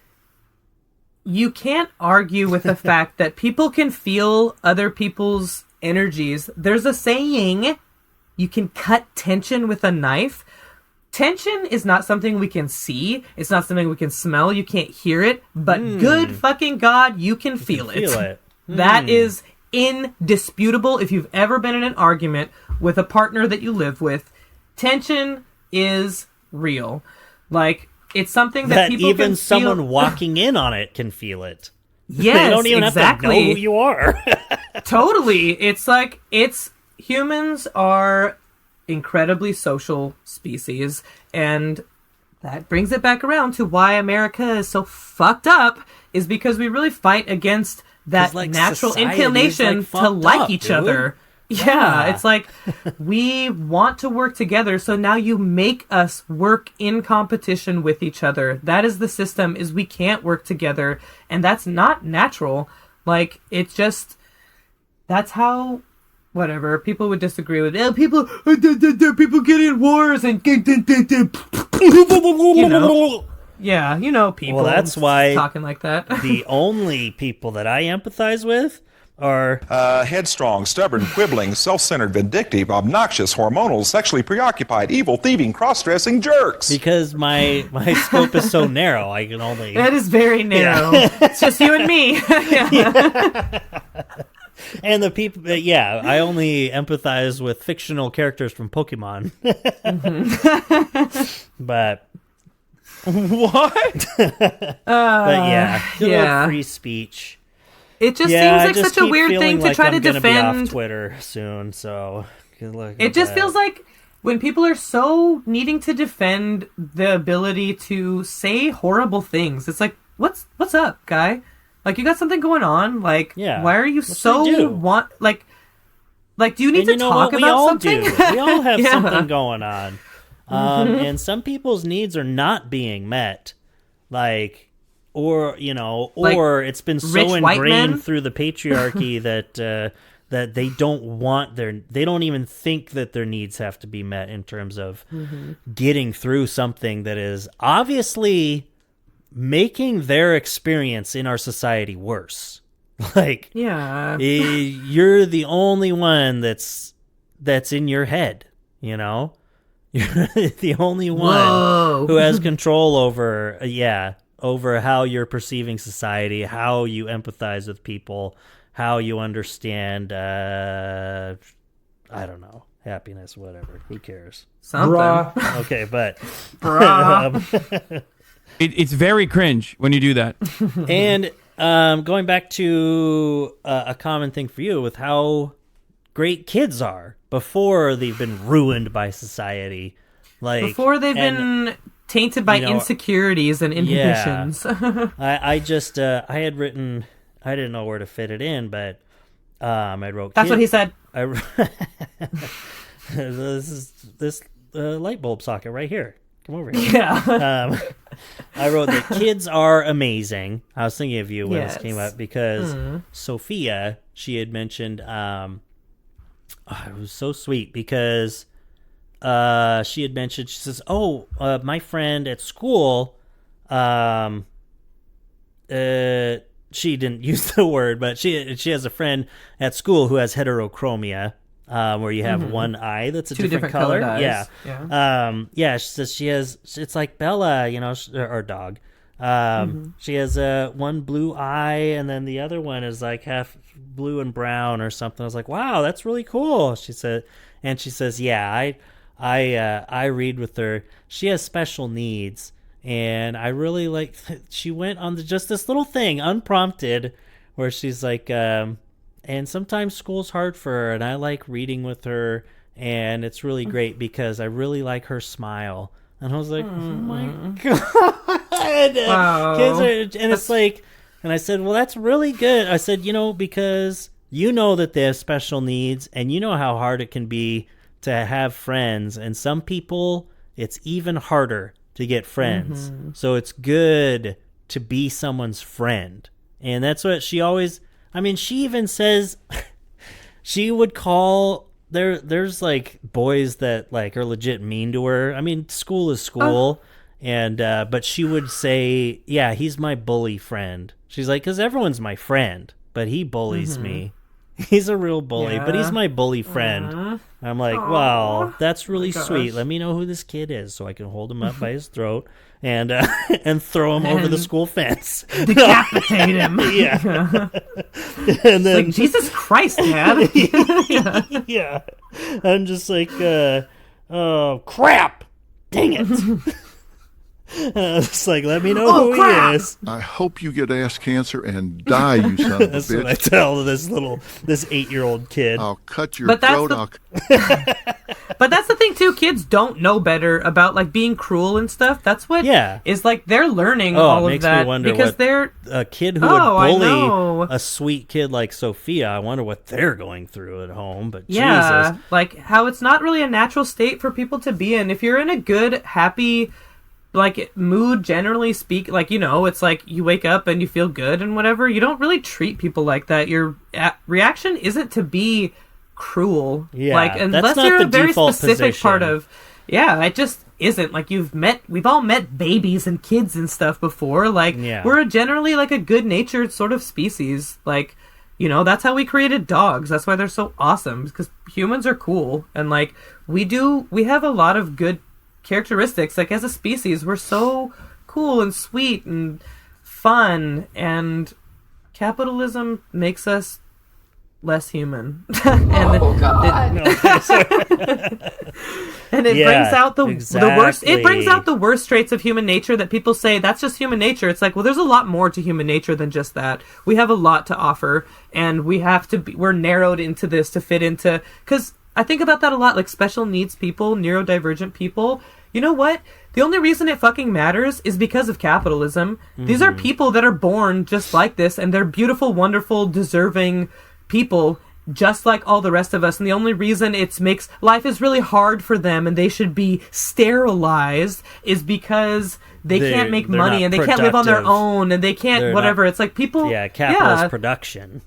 you can't argue with the fact that people can feel other people's energies. There's a saying, you can cut tension with a knife. tension is not something we can see. It's not something we can smell. You can't hear it. But good fucking God, you can feel it. That is indisputable. If you've ever been in an argument with a partner that you live with, tension is real. Like, it's something that people even can someone feel. walking in on it can feel it. Yes, they don't even exactly. have to know who you are. Totally. Humans are incredibly social species, and that brings it back around to why America is so fucked up, is because we really fight against that natural inclination to like each other. Yeah, it's like we want to work together, so now you make us work in competition with each other. That is the system, is we can't work together, and that's not natural. Like, it's just, that's how, whatever, people would disagree with it. People get in wars and people. Well, that's why talking like that. The only people that I empathize with are headstrong, stubborn, quibbling, self-centered, vindictive, obnoxious, hormonal, sexually preoccupied, evil, thieving, cross-dressing jerks. Because my scope is so narrow, I can only... That is very narrow. Yeah. It's just you and me. Yeah. And the people, I only empathize with fictional characters from Pokemon. But... What? But free speech. It just seems like such a weird thing to try to defend. I'm gonna be off Twitter soon, so good luck. It just feels like when people are so needing to defend the ability to say horrible things, it's like, what's up, guy? Like, you got something going on? Like, why are you so do you need to talk about something? We all have something going on, and some people's needs are not being met, like. Or it's been so ingrained through the patriarchy that they don't even think that their needs have to be met in terms of getting through something that is obviously making their experience in our society worse. Like, you're the only one that's in your head, You're the only one who has control over over how you're perceiving society, how you empathize with people, how you understand, I don't know, happiness, whatever. Who cares? Something. Okay, but... It's very cringe when you do that. And going back to a common thing for you with how great kids are before they've been ruined by society. Like, before they've been... tainted by insecurities and inhibitions. I had written, I didn't know where to fit it in, but I wrote. That's what he said. This light bulb socket right here. Come over here. Yeah. I wrote that kids are amazing. I was thinking of you when this came up because Sophia, she had mentioned. It was so sweet because. She had mentioned, she says, my friend at school, she didn't use the word, but she has a friend at school who has heterochromia, where you have one eye that's a different color. Yeah. She says she has, it's like Bella, our dog. She has one blue eye and then the other one is like half blue and brown or something. I was like, wow, that's really cool. She says, I read with her. She has special needs, and I really like. She went on just this little thing, unprompted, where she's like, and sometimes school's hard for her, and I like reading with her, and it's really great because I really like her smile. And I was like, oh my god, wow. Kids are, and it's like, and I said, well, that's really good. I said, because that they have special needs, and you know how hard it can be to have friends, and some people it's even harder to get friends. So it's good to be someone's friend. And that's what she always, she even says she would call there's like boys that like are legit mean to her. School is school. And but she would say, yeah, he's my bully friend. She's like, because everyone's my friend, but he bullies me. He's a real bully, but he's my bully friend. I'm like, wow, that's really sweet. Let me know who this kid is so I can hold him up by his throat and and throw him over the school fence. Decapitate him. Yeah. And then like, Jesus Christ, Dad. yeah. I'm just like, oh, crap. Dang it. It's like, let me know who he is. I hope you get ass cancer and die, you son of a That's bitch. what I tell this 8-year-old kid. I'll cut your But that's throat. But that's the thing too. Kids don't know better about like being cruel and stuff. That's what is like they're learning all of makes that me wonder because what they're a kid who would bully a sweet kid like Sophia. I wonder what they're going through at home. But Jesus, like how it's not really a natural state for people to be in. If you're in a good, happy, like mood, generally speak, like, you know, it's like you wake up and you feel good and whatever. You don't really treat people like that. Your reaction isn't to be cruel, like unless you're a very specific part of. Yeah, it just isn't. Like we've all met babies and kids and stuff before. Like we're generally like a good-natured sort of species. Like, you know, that's how we created dogs. That's why they're so awesome, because humans are cool and like we have a lot of good characteristics. Like as a species, we're so cool and sweet and fun, and capitalism makes us less human. And and it brings out the worst. It brings out the worst traits of human nature that people say that's just human nature. It's like, well, there's a lot more to human nature than just that. We have a lot to offer, and we're narrowed into this to fit into. Because I think about that a lot, like special needs people, neurodivergent people. You know what? The only reason it fucking matters is because of capitalism. These are people that are born just like this, and they're beautiful, wonderful, deserving people just like all the rest of us. And the only reason it makes life is really hard for them and they should be sterilized is because they can't make money and they can't live on their own and they can't whatever. It's like people... Yeah, capitalist production.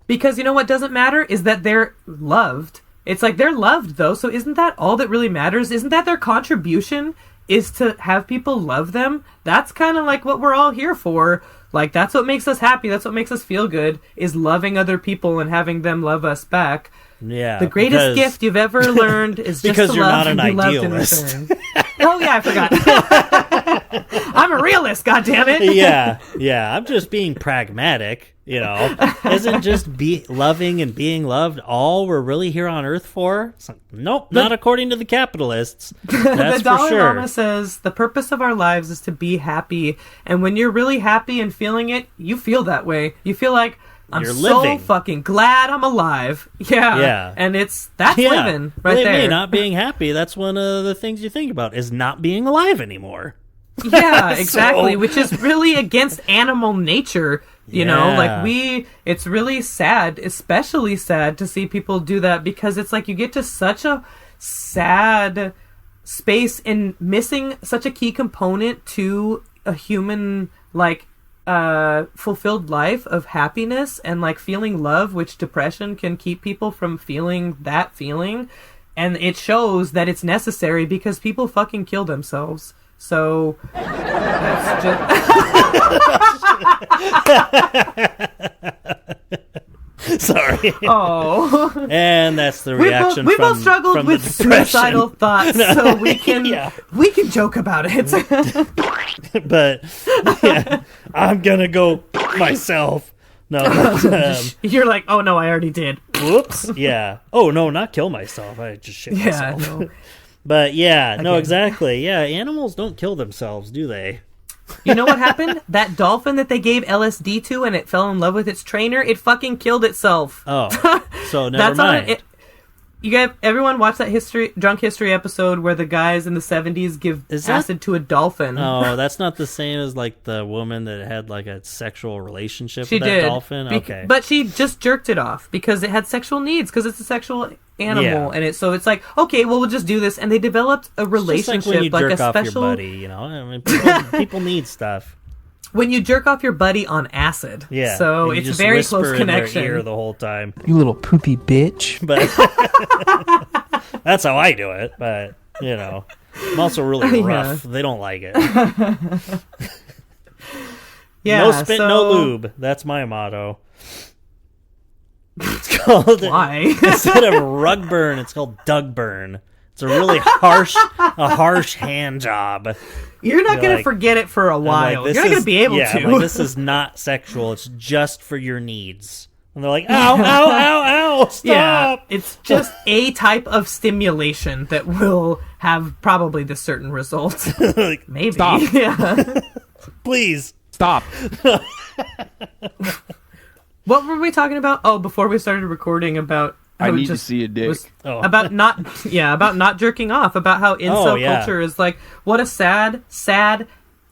Because you know what doesn't matter is that they're loved. It's like they're loved, though, so isn't that all that really matters? Isn't that their contribution is to have people love them? That's kind of like what we're all here for. Like, that's what makes us happy. That's what makes us feel good, is loving other people and having them love us back. Yeah. The greatest gift you've ever learned is just to love and be loved in return. Oh, yeah, I forgot. I'm a realist, goddammit. Yeah. I'm just being pragmatic, you know. Isn't just loving and being loved all we're really here on Earth for? Nope, not according to the capitalists. That's the Dalai for sure. Lama says the purpose of our lives is to be happy. And when you're really happy and feeling it, you feel that way. You feel like, You're living. So fucking glad I'm alive. Yeah. And that's living right there. Me, not being happy, that's one of the things you think about, is not being alive anymore. Yeah, exactly. Which is really against animal nature. You know, like it's really sad, especially sad to see people do that, because it's like you get to such a sad space in missing such a key component to a human, like, fulfilled life of happiness and like feeling love, which depression can keep people from feeling that feeling. And it shows that it's necessary because people fucking kill themselves. So that's just Sorry. Oh. And that's the reaction. We both struggled with suicidal thoughts, so we can joke about it. But yeah, I'm gonna go myself. No, you're like, oh no, I already did. Whoops. Yeah. Oh no, not kill myself. I just shit myself. No. But yeah, no, exactly. Yeah, animals don't kill themselves, do they? You know what happened? That dolphin that they gave LSD to and it fell in love with its trainer, it fucking killed itself. Oh, so never mind. Everyone watch that drunk history episode where the guys in the 70s give acid to a dolphin. Oh, that's not the same as like the woman that had like a sexual relationship with that dolphin? Okay. But she just jerked it off because it had sexual needs, because it's a sexual animal. And it's like, okay, well, we'll just do this. And they developed a relationship, just like when you jerk a off special... your buddy, you know? I mean, people need stuff. When you jerk off your buddy on acid. Yeah. So it's a very close connection. In their ear the whole time. You little poopy bitch. But that's how I do it. But, you know, I'm also really rough. They don't like it. Yeah. No spit, no lube. That's my motto. It's called Why? instead of rug burn, it's called Doug burn. It's a really harsh hand job. You're not going like- to forget it for a while. This You're not going is- to be able yeah, to. I'm like, this is not sexual. It's just for your needs. And they're like, ow, ow, ow, ow, stop. Yeah, it's just a type of stimulation that will have probably this certain result. Like, Maybe. Stop. Yeah. please. Stop. What were we talking about? Oh, before we started recording about how I it need to just see a dick. was Oh. about not jerking off, about how incel yeah. culture is like, what a sad,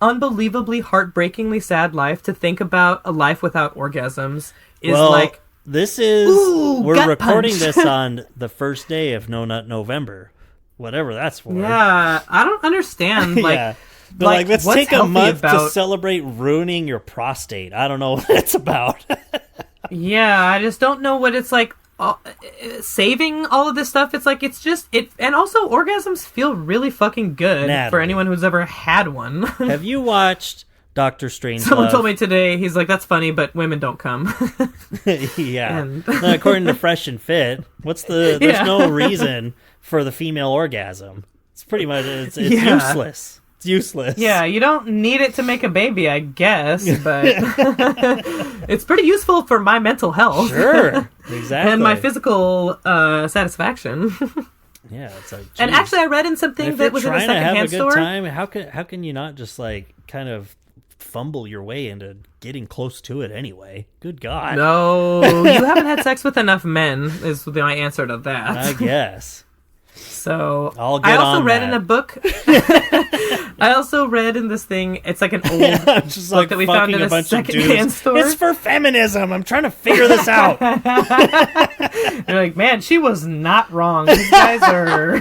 unbelievably heartbreakingly sad life to think about a life without orgasms is Well, like, this is ooh, we're gut recording punch. this on the first day of No Nut November, whatever that's for. yeah, I don't understand. Like, yeah. They're like, let's what's take a healthy month to about- celebrate ruining your prostate. I don't know what that's about. Yeah, I just don't know what it's like. Saving all of this stuff, it's like it's just it, and also orgasms feel really fucking good Natalie. for anyone who's ever had one. Have you watched Doctor Strangelove? Someone told me today, he's like, "That's funny, but women don't come." Yeah. And- No, according to Fresh and Fit, there's Yeah. no reason for the female orgasm. It's pretty much it's Yeah. useless. It's useless. Yeah, you don't need it to make a baby, I guess, but it's pretty useful for my mental health. Sure. Exactly. And my physical satisfaction. Yeah, it's like, And geez. actually, I read in something if that you're was in a trying to have a secondhand good store. time, how can you not just like kind of fumble your way into getting close to it anyway? Good God. No, you haven't had sex with enough men, is my answer to that. I guess. So I'll get I also on read that. in a book. I also read in this thing. It's like an old Just book like that we found in fucking a bunch of secondhand dudes. store. It's for feminism. I'm trying to figure this out. They're like, man, she was not wrong. These guys are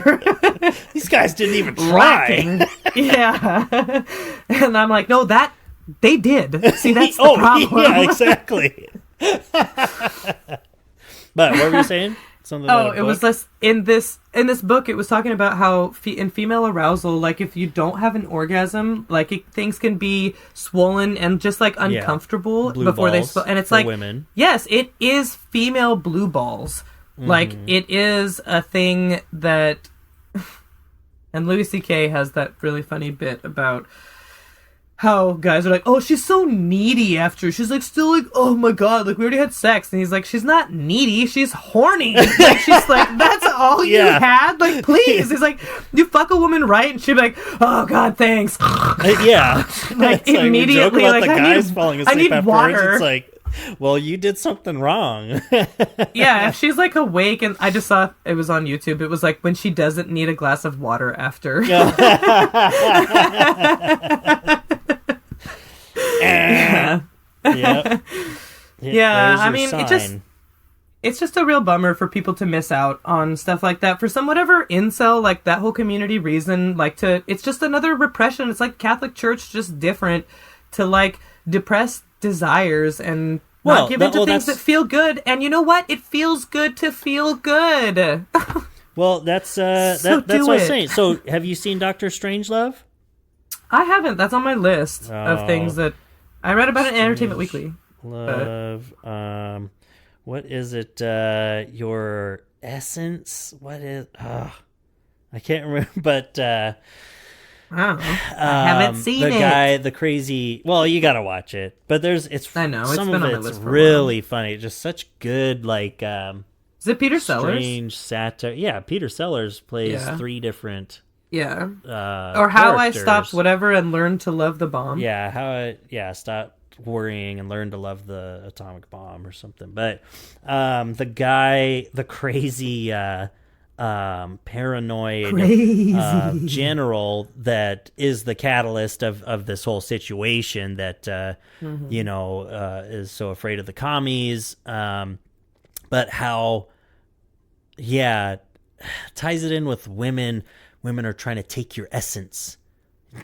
These guys didn't even try. lacking. Yeah, and I'm like, no, that they did. See, that's the Oh, problem. yeah, exactly. But what were you saying? Something Oh, about a it was book? this in this book. It was talking about how in female arousal, like if you don't have an orgasm, like things can be swollen and just like uncomfortable Blue before balls and it's for like women. yes, it is female blue balls. Like it is a thing that, and Louis C.K. has that really funny bit about how guys are like, oh, she's so needy after. She's like, still like, oh my God, like we already had sex. And he's like, she's not needy, she's horny. Like, she's like, that's all you Yeah. had? Like, please. He's like, you fuck a woman right? And she'd be like, oh God, thanks. Yeah. Like, It's immediately, we joke about like, the I guys need- falling I asleep need afterwards. water. It's like, well, you did something wrong. Yeah, if she's like awake, and I just saw it was on YouTube, it was like when she doesn't need a glass of water after. Yeah. Yep. Yeah, There's I your mean, sign. it's just a real bummer for people to miss out on stuff like that. For some whatever incel, like that whole community reason, like it's just another repression. It's like Catholic Church, just different, to like depress desires and Well, not give into things that feel good. And you know what? It feels good to feel good. Well, that's that's do what I was it. saying. So, have you seen Doctor Strangelove? I haven't. That's on my list Oh. of things that I read about it in Entertainment Weekly. Love. What is it? Your essence? What is? I can't remember. But I don't know. I haven't seen the it. guy, the crazy. Well, you gotta watch it. But I know, it's some been of on my it's list for a really funny. Just such good, like Is it Peter Sellers? strange satire. Yeah, Peter Sellers plays Yeah. 3 different. Yeah. Or How I characters. Stopped Whatever and Learned to Love the Bomb. Yeah, how I stopped worrying and learned to love the atomic bomb or something. But the guy, the crazy paranoid general that is the catalyst of this whole situation that is so afraid of the commies, but how ties it in with women are trying to take your essence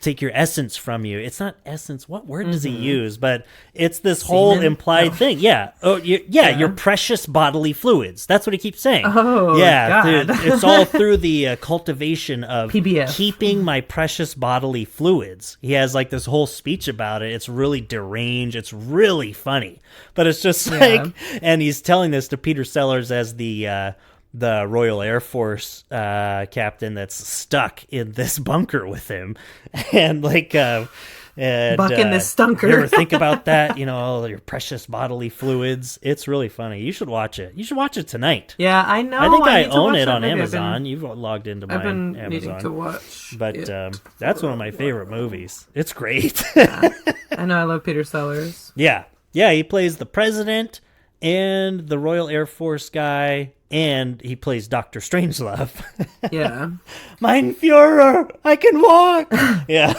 take your essence from you. It's not essence. What word does he use? But it's this whole implied thing. Yeah. Oh, your precious bodily fluids. That's what he keeps saying. Oh, yeah. God. It's all through the cultivation of PBF. keeping my precious bodily fluids. He has like this whole speech about it. It's really deranged. It's really funny. But it's just like, and he's telling this to Peter Sellers as the Royal Air Force captain that's stuck in this bunker with him, and like Buck in this stunker. You ever think about that? Your precious bodily fluids. It's really funny. You should watch it. You should watch it tonight. Yeah, I know. I think I need to own watch it that on movie. Amazon. You've logged into my I've been Amazon. needing to watch. But that's one of my favorite movies. It's great. I know. I love Peter Sellers. Yeah. He plays the president and the Royal Air Force guy. And he plays Dr. Strangelove. Yeah. Mein Führer, I can walk. Yeah.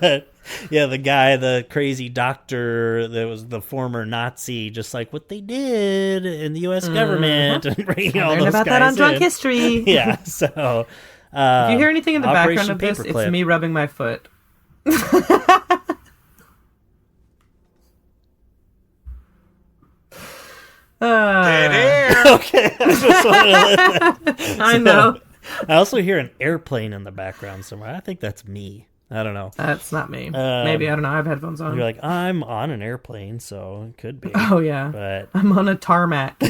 But, the guy, the crazy doctor that was the former Nazi, just like what they did in the U.S. government. And bringing all those about guys that on Drunk in. History. Yeah, so... if you hear anything in the Operation background of this, Paperclip. it's me rubbing my foot. Dead air. Okay. I know. I also hear an airplane in the background somewhere. I think that's me. I don't know. That's not me. Maybe, I don't know. I have headphones on. You're like, I'm on an airplane, so it could be. Oh, yeah. But I'm on a tarmac.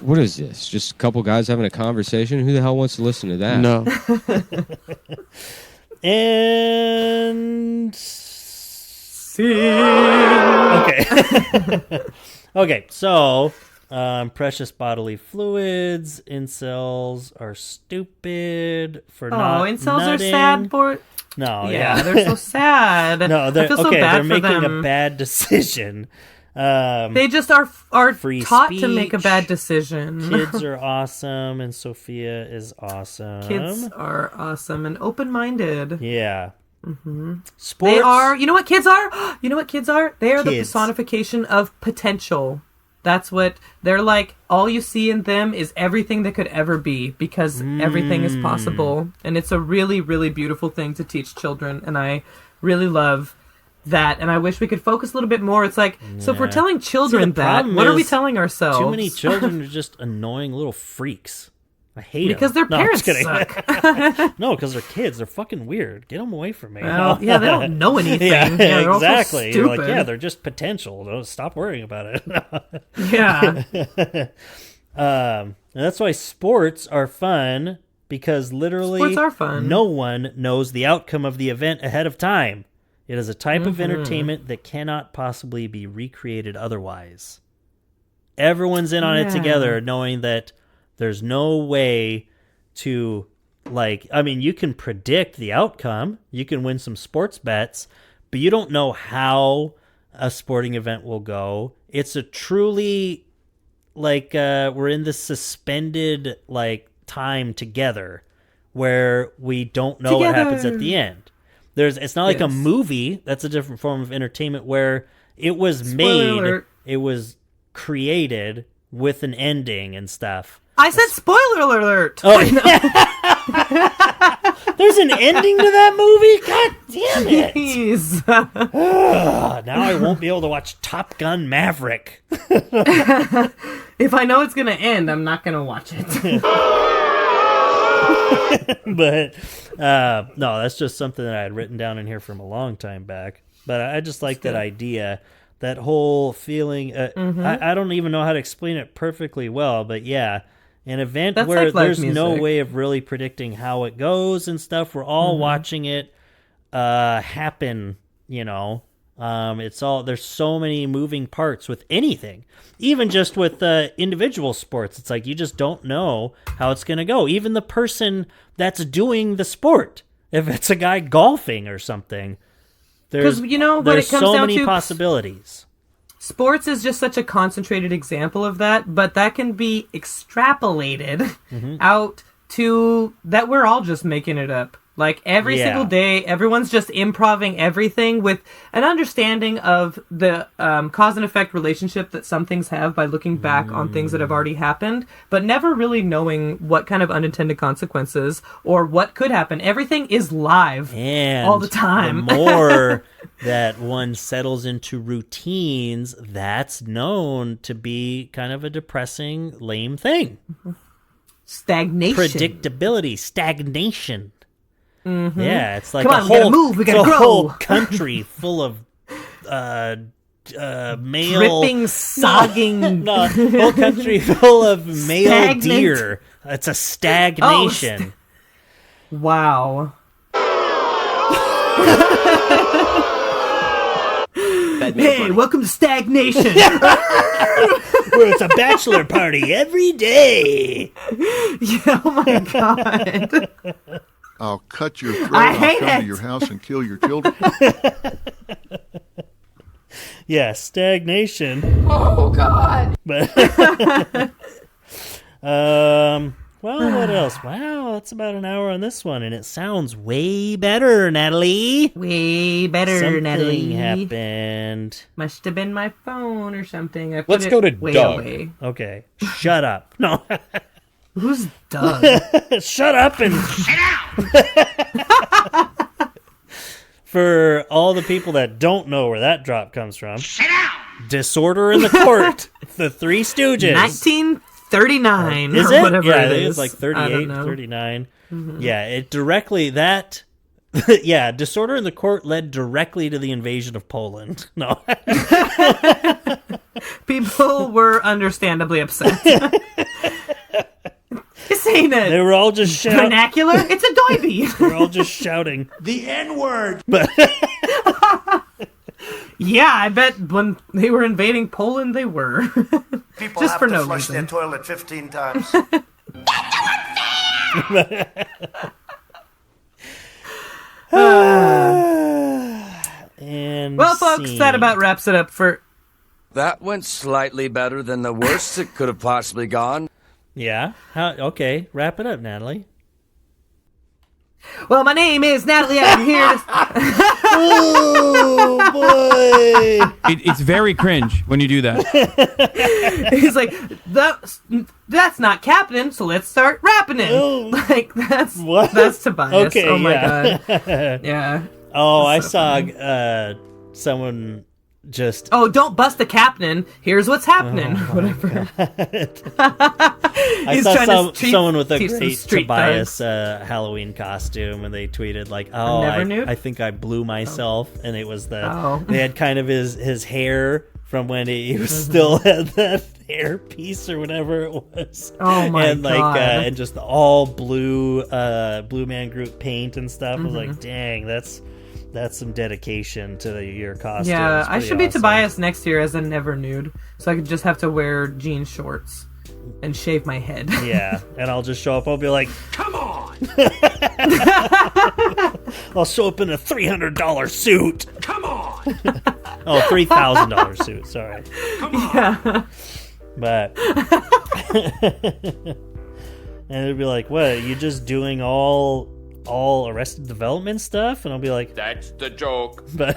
What is this? Just a couple guys having a conversation? Who the hell wants to listen to that? No. And... Okay. Okay, so precious bodily fluids, incels are stupid for not incels nutting. are sad for... No, yeah, they're so sad. No, I feel so bad they're for making them. a bad decision. They just are free taught to make a speech. bad decision. Kids are awesome, and Sophia is awesome. Kids are awesome and open-minded. Yeah. Mm-hmm. Sports. They are. You know what kids are? You know what kids are? They are the Kids. personification of potential. That's what they're like. All you see in them is everything that could ever be, because everything is possible. And it's a really, really beautiful thing to teach children. And I really love that. And I wish we could focus a little bit more. It's like, so if we're telling children that, what are we telling ourselves? Too many children are just annoying little freaks. I hate because them. their parents suck. No, because they're kids. They're fucking weird. Get them away from me. Well, yeah, they don't know anything. Yeah, they're also exactly. You're like, stupid. yeah, they're just potential. Don't stop worrying about it. Yeah. And that's why sports are fun, because literally Sports are fun. no one knows the outcome of the event ahead of time. It is a type of entertainment that cannot possibly be recreated otherwise. Everyone's in on it together, knowing that there's no way to, you can predict the outcome. You can win some sports bets, but you don't know how a sporting event will go. It's a truly, we're in this suspended, time together where we don't know what happens at the end. It's not like a movie. That's a different form of entertainment where it was it was created with an ending and stuff. I said spoiler alert. Oh, there's an ending to that movie? God damn it. Jeez. Now I won't be able to watch Top Gun Maverick. If I know it's going to end, I'm not going to watch it. But, no, that's just something that I had written down in here from a long time back. But I just like that idea, that whole feeling. I don't even know how to explain it perfectly well, but yeah. An event That's where like live there's no music. way of really predicting how it goes and stuff. We're all watching it happen, It's all, there's so many moving parts with anything. Even just with individual sports, it's like you just don't know how it's going to go. Even the person that's doing the sport, if it's a guy golfing or something, there's when it comes so down many to possibilities. Sports is just such a concentrated example of that, but that can be extrapolated out to that we're all just making it up. Like, every Yeah. single day, everyone's just improving everything with an understanding of the cause and effect relationship that some things have by looking back on things that have already happened, but never really knowing what kind of unintended consequences or what could happen. Everything is live And all the time. the more that one settles into routines, that's known to be kind of a depressing, lame thing. Stagnation. Predictability, stagnation. Mm-hmm. Yeah, it's like Come on, we gotta move, we gotta it's a grow. whole country full of male Dripping, sogging. no, whole country full of male Stagnant. deer. It's a stagnation. Wow. Hey, welcome to Stagnation. Where it's a bachelor party every day. Yeah, oh my god. I'll cut your throat. I I'll hate come it. to your house and kill your children. Yeah, stagnation. Oh, God. But well, what else? Wow, that's about an hour on this one, and it sounds way better, Natalie. Way better, Something Natalie. happened. Must have been my phone or something. I put Let's it go to way Doug. away. Okay, shut up. No, Who's Doug? shut up and sit down. For all the people that don't know where that drop comes from, sit down. Disorder in the Court. The Three Stooges. 1939 Is or it? whatever Yeah, it I think is. it's like I 38, don't know. 39. Mhm. Yeah, it directly, that, yeah, Disorder in the Court led directly to the invasion of Poland. No. People were understandably upset. This ain't a They were all just shouting. vernacular. It's a doiby. They were all just shouting. The N-word. But Yeah, I bet when they were invading Poland, they were. People Just have for to no flush reason. their toilet 15 times. and Well, folks, scene. that about wraps it up for. That went slightly better than the worst it could have possibly gone. Yeah? Okay, wrap it up, Natalie. Well, my name is Natalie. I'm here to. Oh, boy. It's very cringe when you do that. He's like, that's not Captain, so let's start rapping it. Oh. Like, that's What? That's Tobias. Okay, oh my yeah. god. Yeah. Oh, I That's so saw funny. someone just... Oh, don't bust the captain. Here's what's happening. Oh, Whatever. I He's saw trying to someone with a teach some great street Tobias thugs. Halloween costume, and they tweeted like, "Oh, Never knew? I think I blew myself," and it was the Oh. they had kind of his hair from when he was still had that hair piece or whatever it was. Oh my and like God. and just all blue Blue Man Group paint and stuff. I was like, dang, that's some dedication to your costume. Yeah, It's I pretty should be awesome. Tobias next year as a never nude, so I could just have to wear jean shorts and shave my head. Yeah, and I'll just show up. I'll be like, Come on. I'll show up in a $300 suit. Come on. Oh, $3,000 suit. Sorry, Come on. Yeah. but and it'd be like, "What? Are you just doing all Arrested Development stuff?" And I'll be like, That's the joke. "But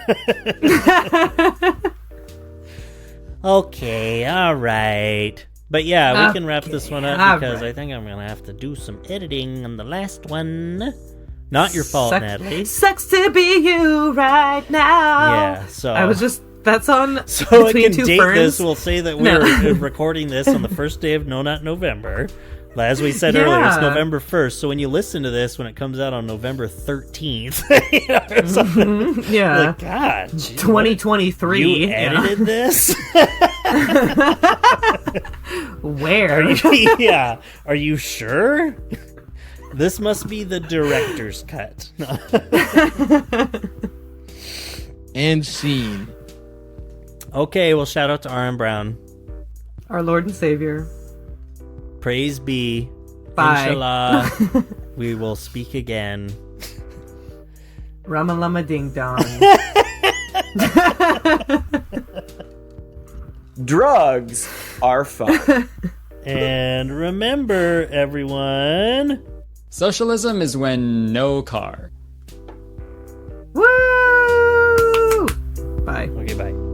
okay, all right." But yeah, we can wrap this one up all because right. I think I'm gonna have to do some editing on the last one. Not your fault, Natalie. Sucks to be you right now. Yeah, so I was just that's on So I Between can Two date Ferns. this. We'll say that we're recording this on the first day of No Not November. As we said earlier, it's Yeah. November 1st. So when you listen to this, when it comes out on November 13th, you know, or something, Yeah. like, God, gee, 2023. you yeah. edited this? Where? Yeah. Are you sure? This must be the director's cut. And scene. Okay, well, shout out to Aaron Brown. Our Lord and Savior. Praise be. Bye. Inshallah. We will speak again. Rama Lama Ding Dong. Drugs are fun. And remember, everyone, Socialism is when no car. Woo! Bye. Okay, bye.